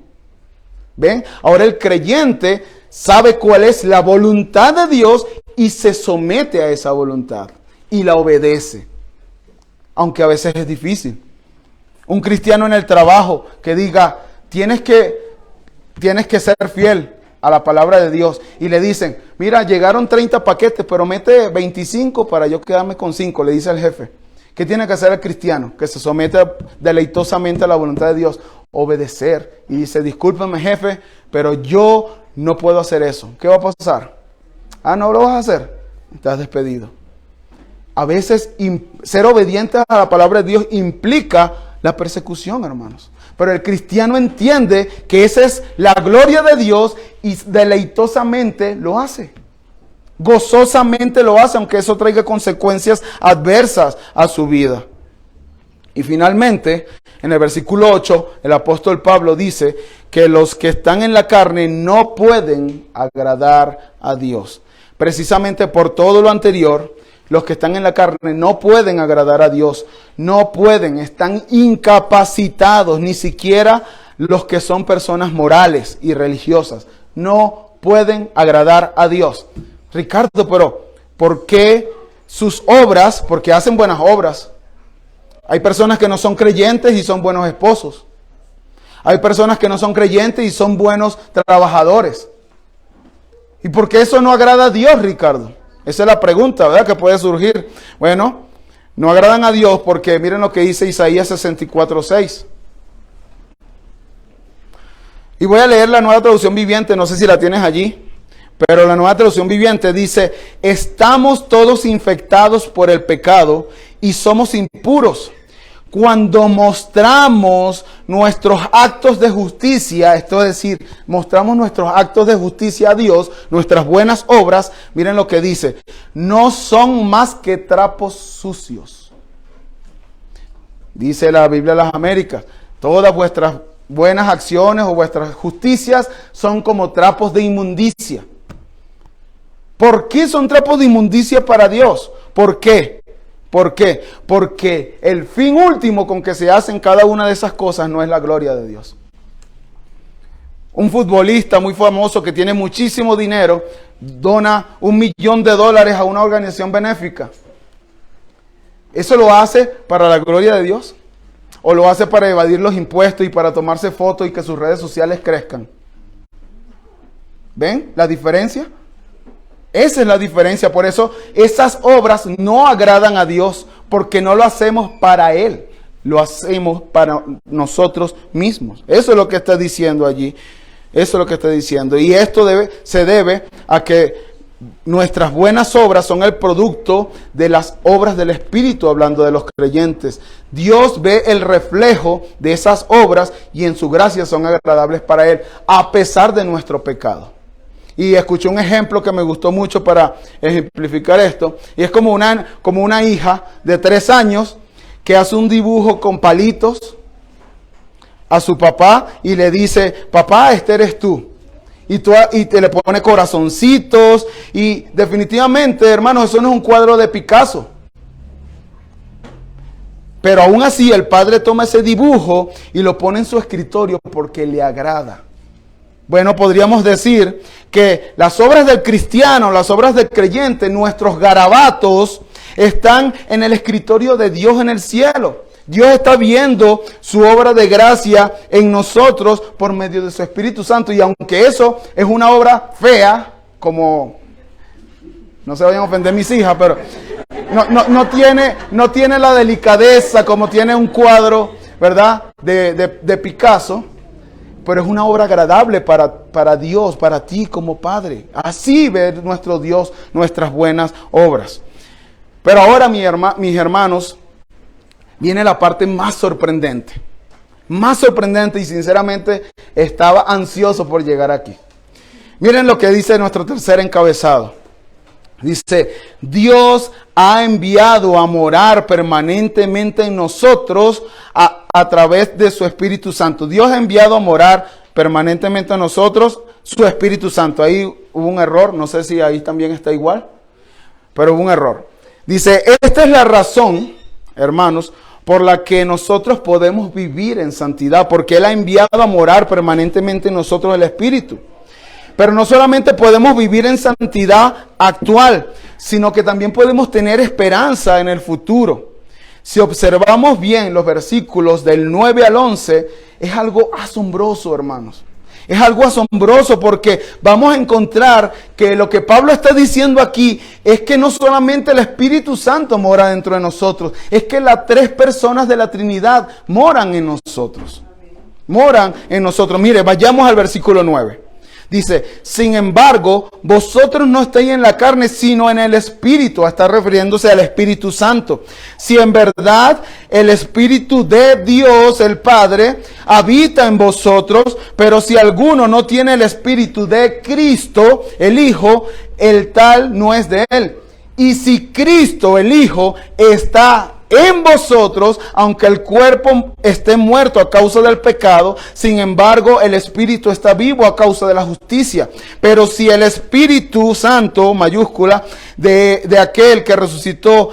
¿Ven? Ahora el creyente sabe cuál es la voluntad de Dios y se somete a esa voluntad y la obedece. Aunque a veces es difícil. Un cristiano en el trabajo que diga, tienes que ser fiel a la palabra de Dios, y le dicen, mira, llegaron 30 paquetes, pero mete 25 para yo quedarme con 5, le dice el jefe. ¿Qué tiene que hacer el cristiano? Que se somete deleitosamente a la voluntad de Dios, obedecer, y dice, discúlpeme jefe, pero yo no puedo hacer eso. ¿Qué va a pasar? Ah, ¿no lo vas a hacer? Estás despedido. A veces ser obediente a la palabra de Dios implica la persecución, hermanos. Pero el cristiano entiende que esa es la gloria de Dios y deleitosamente lo hace. Gozosamente lo hace, aunque eso traiga consecuencias adversas a su vida. Y finalmente, en el versículo 8, el apóstol Pablo dice que los que están en la carne no pueden agradar a Dios. Precisamente por todo lo anterior, los que están en la carne no pueden agradar a Dios, no pueden, están incapacitados, ni siquiera los que son personas morales y religiosas, no pueden agradar a Dios. Ricardo, pero ¿por qué sus obras? Porque hacen buenas obras. Hay personas que no son creyentes y son buenos esposos. Hay personas que no son creyentes y son buenos trabajadores. ¿Y por qué eso no agrada a Dios, Ricardo? Esa es la pregunta, ¿verdad?, que puede surgir. Bueno, no agradan a Dios porque miren lo que dice Isaías 64:6. Y voy a leer la Nueva Traducción Viviente, no sé si la tienes allí, pero la Nueva Traducción Viviente dice, estamos todos infectados por el pecado y somos impuros. Cuando mostramos nuestros actos de justicia, esto es decir, mostramos nuestros actos de justicia a Dios, nuestras buenas obras, miren lo que dice, no son más que trapos sucios. Dice la Biblia de las Américas, todas vuestras buenas acciones o vuestras justicias son como trapos de inmundicia. ¿Por qué son trapos de inmundicia para Dios? ¿Por qué? ¿Por qué? Porque el fin último con que se hacen cada una de esas cosas no es la gloria de Dios. Un futbolista muy famoso que tiene muchísimo dinero dona $1 millón a una organización benéfica. ¿Eso lo hace para la gloria de Dios? ¿O lo hace para evadir los impuestos y para tomarse fotos y que sus redes sociales crezcan? ¿Ven la diferencia? Esa es la diferencia. Por eso esas obras no agradan a Dios, porque no lo hacemos para Él, lo hacemos para nosotros mismos. Eso es lo que está diciendo allí. Eso es lo que está diciendo. Y esto se debe a que nuestras buenas obras son el producto de las obras del Espíritu, hablando de los creyentes. Dios ve el reflejo de esas obras y en su gracia son agradables para Él, a pesar de nuestro pecado. Y escuché un ejemplo que me gustó mucho para ejemplificar esto. Y es como una hija de 3 años que hace un dibujo con palitos a su papá y le dice, papá, este eres tú. Y te le pone corazoncitos. Y definitivamente, hermanos, eso no es un cuadro de Picasso. Pero aún así el padre toma ese dibujo y lo pone en su escritorio porque le agrada. Bueno, podríamos decir que las obras del cristiano, las obras del creyente, nuestros garabatos, están en el escritorio de Dios en el cielo. Dios está viendo su obra de gracia en nosotros por medio de su Espíritu Santo. Y aunque eso es una obra fea, como, no se vayan a ofender mis hijas, pero no tiene la delicadeza como tiene un cuadro, ¿verdad?, de Picasso. Pero es una obra agradable para Dios, para ti como padre. Así ve nuestro Dios nuestras buenas obras. Pero ahora, mis hermanos, viene la parte más sorprendente. Más sorprendente, y sinceramente estaba ansioso por llegar aquí. Miren lo que dice nuestro tercer encabezado. Dice, Dios ha enviado a morar permanentemente en nosotros a través de su Espíritu Santo. Dios ha enviado a morar permanentemente en nosotros su Espíritu Santo. Ahí hubo un error, no sé si ahí también está igual, pero hubo un error. Dice, esta es la razón, hermanos, por la que nosotros podemos vivir en santidad, porque Él ha enviado a morar permanentemente en nosotros el Espíritu. Pero no solamente podemos vivir en santidad actual, sino que también podemos tener esperanza en el futuro. Si observamos bien los versículos del 9 al 11, es algo asombroso, hermanos. Es algo asombroso porque vamos a encontrar que lo que Pablo está diciendo aquí es que no solamente el Espíritu Santo mora dentro de nosotros, es que las tres personas de la Trinidad moran en nosotros. Moran en nosotros. Mire, vayamos al versículo 9. Dice, sin embargo, vosotros no estáis en la carne, sino en el Espíritu. Está refiriéndose al Espíritu Santo. Si en verdad el Espíritu de Dios, el Padre, habita en vosotros, pero si alguno no tiene el Espíritu de Cristo, el Hijo, el tal no es de él. Y si Cristo, el Hijo, está en vosotros, aunque el cuerpo esté muerto a causa del pecado, sin embargo el Espíritu está vivo a causa de la justicia. Pero si el Espíritu Santo, mayúscula, de aquel que resucitó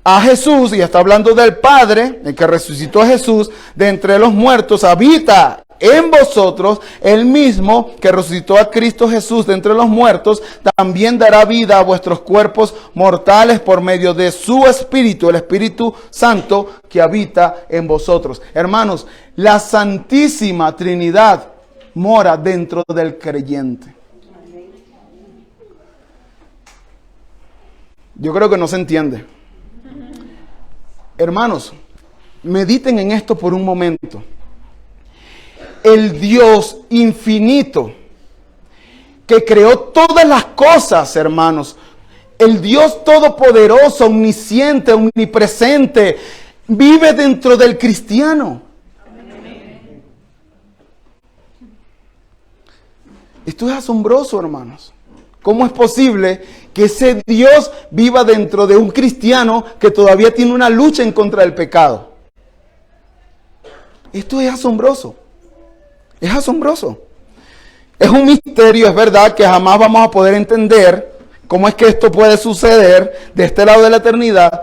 a Jesús, y está hablando del Padre, el que resucitó a Jesús de entre los muertos, habita en vosotros, el mismo que resucitó a Cristo Jesús de entre los muertos, también dará vida a vuestros cuerpos mortales por medio de su Espíritu, el Espíritu Santo que habita en vosotros. Hermanos, la Santísima Trinidad mora dentro del creyente. Yo creo que no se entiende. Hermanos, mediten en esto por un momento. El Dios infinito que creó todas las cosas, hermanos, el Dios todopoderoso, omnisciente, omnipresente, vive dentro del cristiano. Esto es asombroso, hermanos. ¿Cómo es posible que ese Dios viva dentro de un cristiano que todavía tiene una lucha en contra del pecado? Esto es asombroso. Es asombroso. Es un misterio, es verdad, que jamás vamos a poder entender cómo es que esto puede suceder de este lado de la eternidad.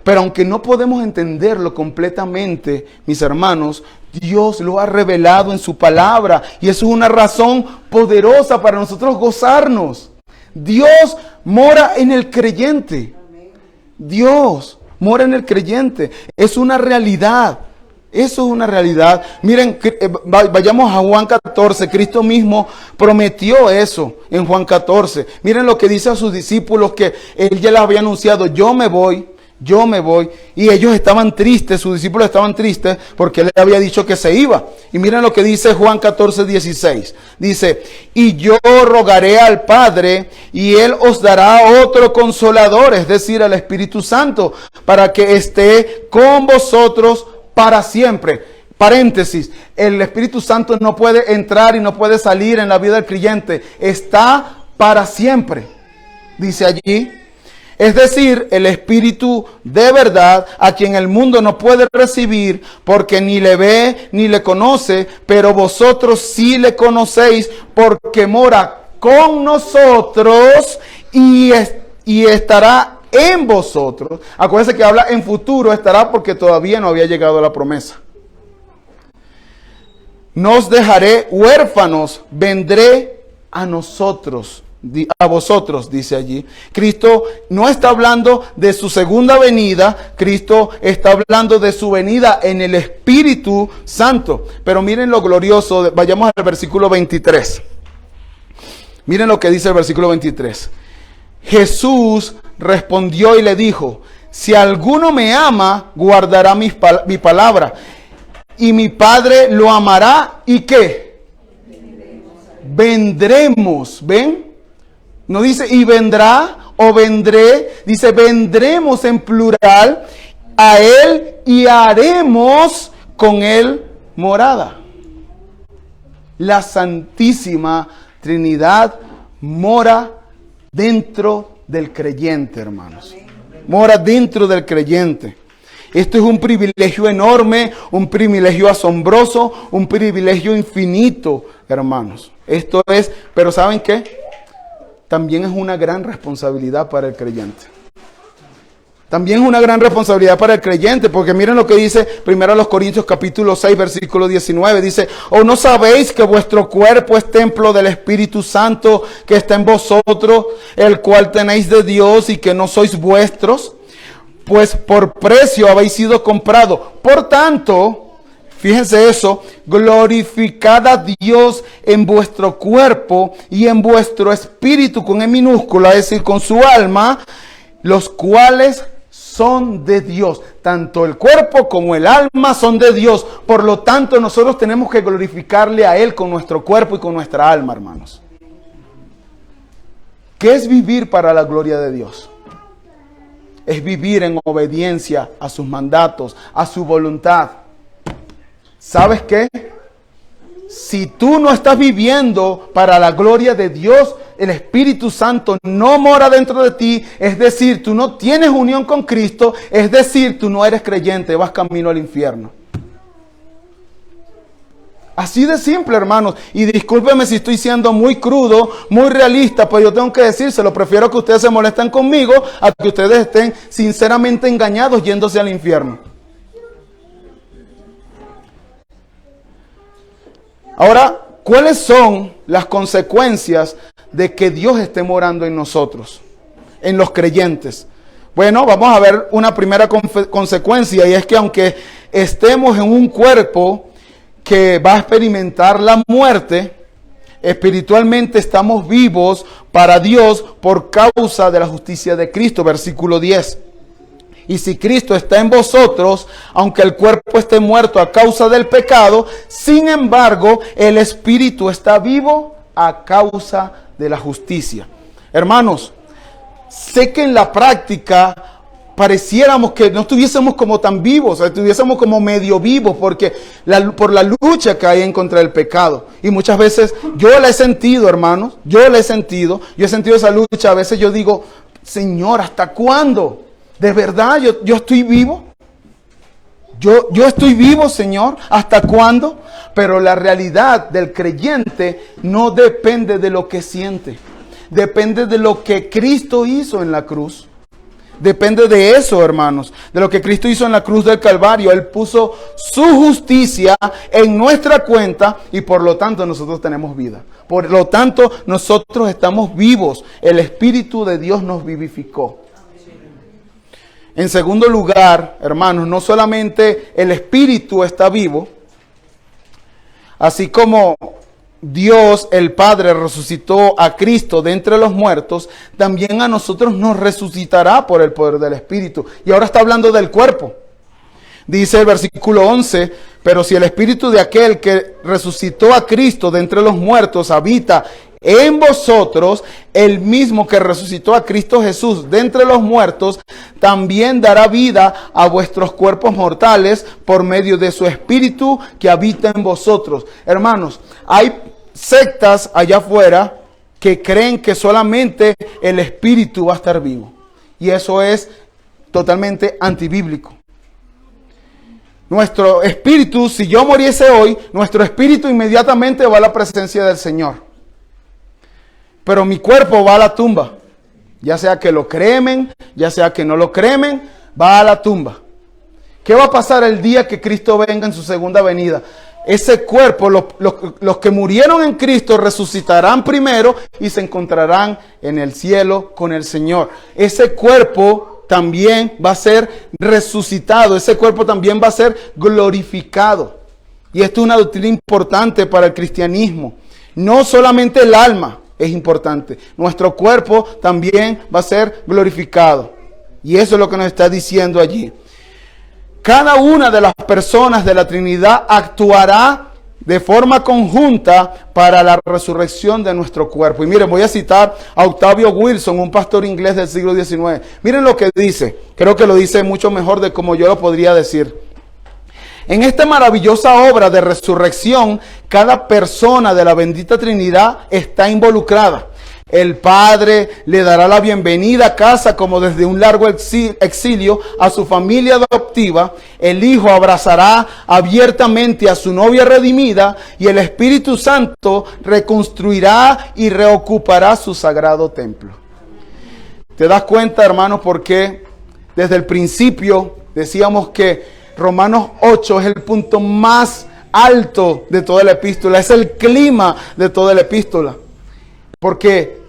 Pero aunque no podemos entenderlo completamente, mis hermanos, Dios lo ha revelado en su palabra. Y eso es una razón poderosa para nosotros gozarnos. Dios mora en el creyente. Dios mora en el creyente. Es una realidad. Eso es una realidad. Miren, vayamos a Juan 14. Cristo mismo prometió eso en Juan 14. Miren lo que dice a sus discípulos, que Él ya les había anunciado: yo me voy. Y ellos estaban tristes, sus discípulos estaban tristes porque Él les había dicho que se iba. Y miren lo que dice Juan 14, 16. Dice, y yo rogaré al Padre y Él os dará otro consolador, es decir, al Espíritu Santo, para que esté con vosotros para siempre. Paréntesis, el Espíritu Santo no puede entrar y no puede salir en la vida del creyente. Está para siempre, dice allí. Es decir, el Espíritu de verdad, a quien el mundo no puede recibir porque ni le ve ni le conoce, pero vosotros sí le conocéis porque mora con nosotros y estará en vosotros. Acuérdense que habla en futuro, estará porque todavía no había llegado la promesa. No os dejaré huérfanos, vendré a nosotros. A vosotros, dice allí. Cristo no está hablando de su segunda venida, Cristo está hablando de su venida en el Espíritu Santo. Pero miren lo glorioso, vayamos al versículo 23. Miren lo que dice el versículo 23. Jesús respondió y le dijo: si alguno me ama, guardará mi palabra, y mi Padre lo amará. ¿Y qué? Vendremos. ¿Ven? No dice y vendrá o vendré, dice vendremos en plural a Él y haremos con Él morada. La Santísima Trinidad mora dentro del creyente, hermanos. Mora dentro del creyente. Esto es un privilegio enorme, un privilegio asombroso, un privilegio infinito, hermanos. Esto es, pero ¿saben qué? También es una gran responsabilidad para el creyente. También es una gran responsabilidad para el creyente, porque miren lo que dice 1 Corintios capítulo 6, versículo 19. Dice, ¿o no sabéis que vuestro cuerpo es templo del Espíritu Santo que está en vosotros, el cual tenéis de Dios y que no sois vuestros? Pues por precio habéis sido comprados. Por tanto, fíjense eso, glorificad a Dios en vuestro cuerpo y en vuestro espíritu, con E minúscula, es decir, con su alma, los cuales son de Dios. Tanto el cuerpo como el alma son de Dios. Por lo tanto, nosotros tenemos que glorificarle a Él con nuestro cuerpo y con nuestra alma, hermanos. ¿Qué es vivir para la gloria de Dios? Es vivir en obediencia a sus mandatos, a su voluntad. ¿Sabes qué? Si tú no estás viviendo para la gloria de Dios, el Espíritu Santo no mora dentro de ti, es decir, tú no tienes unión con Cristo, es decir, tú no eres creyente, vas camino al infierno. Así de simple, hermanos. Y discúlpeme si estoy siendo muy crudo, muy realista, pero yo tengo que decírselo. Prefiero que ustedes se molesten conmigo a que ustedes estén sinceramente engañados yéndose al infierno. Ahora, ¿cuáles son las consecuencias de que Dios esté morando en nosotros, en los creyentes? Bueno, vamos a ver una primera consecuencia, y es que aunque estemos en un cuerpo que va a experimentar la muerte, espiritualmente estamos vivos para Dios por causa de la justicia de Cristo. Versículo 10. Y si Cristo está en vosotros, aunque el cuerpo esté muerto a causa del pecado, sin embargo, el espíritu está vivo a causa de la justicia. Hermanos, sé que en la práctica pareciéramos que no estuviésemos como tan vivos, estuviésemos como medio vivos, porque por la lucha que hay en contra del pecado. Y muchas veces yo la he sentido, hermanos, yo he sentido esa lucha. A veces yo digo, Señor, ¿hasta cuándo? ¿De verdad yo estoy vivo? Yo estoy vivo, Señor, ¿hasta cuándo? Pero la realidad del creyente no depende de lo que siente. Depende de lo que Cristo hizo en la cruz. Depende de eso, hermanos, de lo que Cristo hizo en la cruz del Calvario. Él puso su justicia en nuestra cuenta y por lo tanto nosotros tenemos vida. Por lo tanto, nosotros estamos vivos. El Espíritu de Dios nos vivificó. En segundo lugar, hermanos, no solamente el Espíritu está vivo, así como Dios, el Padre, resucitó a Cristo de entre los muertos, también a nosotros nos resucitará por el poder del Espíritu. Y ahora está hablando del cuerpo. Dice el versículo 11, pero si el Espíritu de aquel que resucitó a Cristo de entre los muertos habita en vosotros, el mismo que resucitó a Cristo Jesús de entre los muertos, también dará vida a vuestros cuerpos mortales por medio de su Espíritu que habita en vosotros. Hermanos, hay sectas allá afuera que creen que solamente el Espíritu va a estar vivo. Y eso es totalmente antibíblico. Nuestro espíritu, si yo muriese hoy, nuestro espíritu inmediatamente va a la presencia del Señor. Pero mi cuerpo va a la tumba. Ya sea que lo cremen, ya sea que no lo cremen, va a la tumba. ¿Qué va a pasar el día que Cristo venga en su segunda venida? Ese cuerpo, los que murieron en Cristo resucitarán primero y se encontrarán en el cielo con el Señor. Ese cuerpo también va a ser resucitado. Ese cuerpo también va a ser glorificado. Y esto es una doctrina importante para el cristianismo. No solamente el alma es importante. Nuestro cuerpo también va a ser glorificado. Y eso es lo que nos está diciendo allí. Cada una de las personas de la Trinidad actuará de forma conjunta para la resurrección de nuestro cuerpo. Y miren, voy a citar a Octavio Wilson, un pastor inglés del siglo XIX. Miren lo que dice. Creo que lo dice mucho mejor de como yo lo podría decir. En esta maravillosa obra de resurrección, cada persona de la bendita Trinidad está involucrada. El padre le dará la bienvenida a casa como desde un largo exilio a su familia adoptiva. El hijo abrazará abiertamente a su novia redimida y el Espíritu Santo reconstruirá y reocupará su sagrado templo. ¿Te das cuenta, hermanos, por qué desde el principio decíamos que Romanos 8 es el punto más alto de toda la epístola? Es el clima de toda la epístola. Porque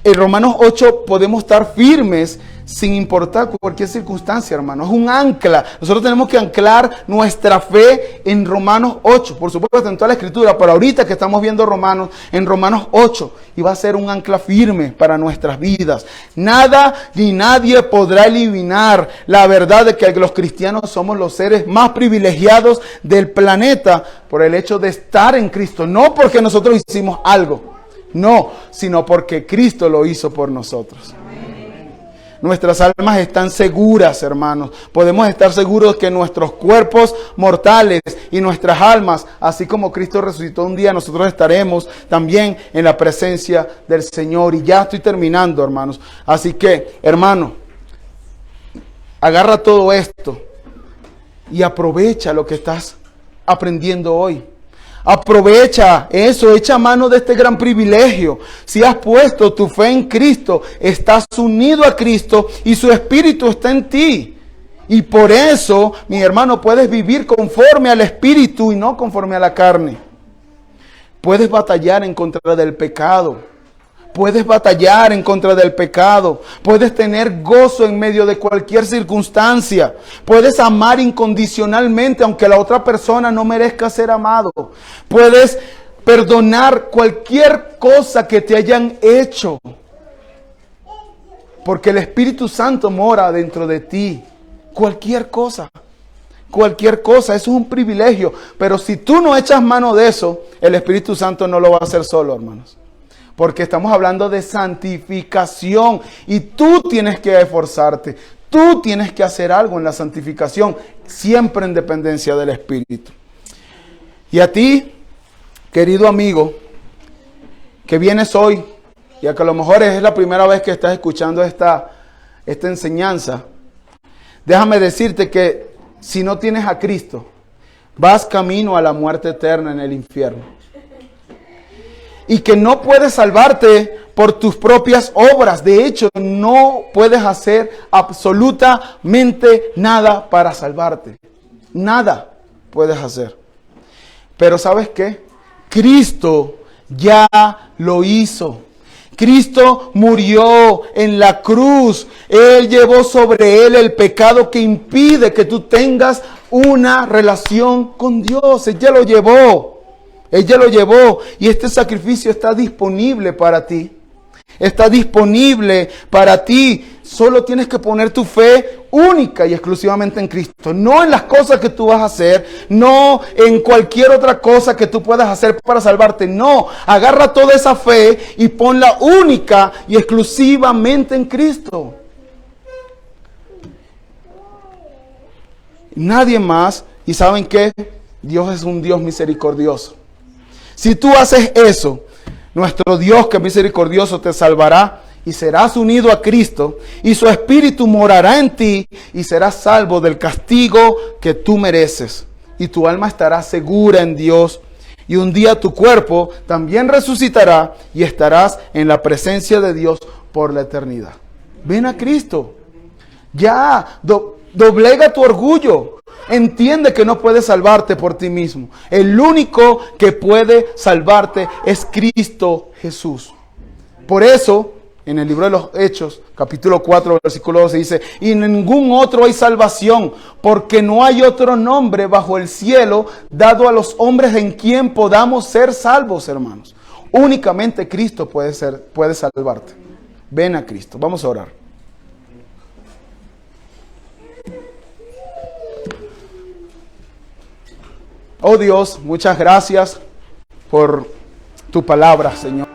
en Romanos 8 podemos estar firmes sin importar cualquier circunstancia, hermano. Es un ancla. Nosotros tenemos que anclar nuestra fe en Romanos 8. Por supuesto, en toda la Escritura, pero ahorita que estamos viendo Romanos, en Romanos 8. Y va a ser un ancla firme para nuestras vidas. Nada ni nadie podrá eliminar la verdad de que los cristianos somos los seres más privilegiados del planeta por el hecho de estar en Cristo. No porque nosotros hicimos algo. No, sino porque Cristo lo hizo por nosotros. Nuestras almas están seguras, hermanos. Podemos estar seguros que nuestros cuerpos mortales y nuestras almas, así como Cristo resucitó un día, nosotros estaremos también en la presencia del Señor. Y ya estoy terminando, hermanos. Así que, hermano, agarra todo esto y aprovecha lo que estás aprendiendo hoy. Aprovecha eso, echa mano de este gran privilegio. Si has puesto tu fe en Cristo, estás unido a Cristo y su Espíritu está en ti. Y por eso, mi hermano, puedes vivir conforme al Espíritu y no conforme a la carne. Puedes batallar en contra del pecado. Puedes batallar en contra del pecado. Puedes tener gozo en medio de cualquier circunstancia. Puedes amar incondicionalmente aunque la otra persona no merezca ser amado. Puedes perdonar cualquier cosa que te hayan hecho. Porque el Espíritu Santo mora dentro de ti. Cualquier cosa. Cualquier cosa. Eso es un privilegio. Pero si tú no echas mano de eso, el Espíritu Santo no lo va a hacer solo, hermanos. Porque estamos hablando de santificación y tú tienes que esforzarte. Tú tienes que hacer algo en la santificación, siempre en dependencia del Espíritu. Y a ti, querido amigo, que vienes hoy, y a que a lo mejor es la primera vez que estás escuchando esta enseñanza, déjame decirte que si no tienes a Cristo, vas camino a la muerte eterna en el infierno. Y que no puedes salvarte por tus propias obras. De hecho, no puedes hacer absolutamente nada para salvarte. Nada puedes hacer. Pero ¿sabes qué? Cristo ya lo hizo. Cristo murió en la cruz. Él llevó sobre él el pecado que impide que tú tengas una relación con Dios. Él ya lo llevó. Ella lo llevó y este sacrificio está disponible para ti. Está disponible para ti. Solo tienes que poner tu fe única y exclusivamente en Cristo. No en las cosas que tú vas a hacer. No en cualquier otra cosa que tú puedas hacer para salvarte. No. Agarra toda esa fe y ponla única y exclusivamente en Cristo. Nadie más. ¿Y saben qué? Dios es un Dios misericordioso. Si tú haces eso, nuestro Dios que es misericordioso te salvará y serás unido a Cristo y su Espíritu morará en ti y serás salvo del castigo que tú mereces. Y tu alma estará segura en Dios y un día tu cuerpo también resucitará y estarás en la presencia de Dios por la eternidad. Ven a Cristo. Ya, doblega tu orgullo. Entiende que no puedes salvarte por ti mismo. El único que puede salvarte es Cristo Jesús. Por eso, en el libro de los Hechos, capítulo 4, versículo 12, dice: y en ningún otro hay salvación, porque no hay otro nombre bajo el cielo dado a los hombres en quien podamos ser salvos, hermanos. Únicamente Cristo puede salvarte. Ven a Cristo. Vamos a orar. Oh Dios, muchas gracias por tu palabra, Señor.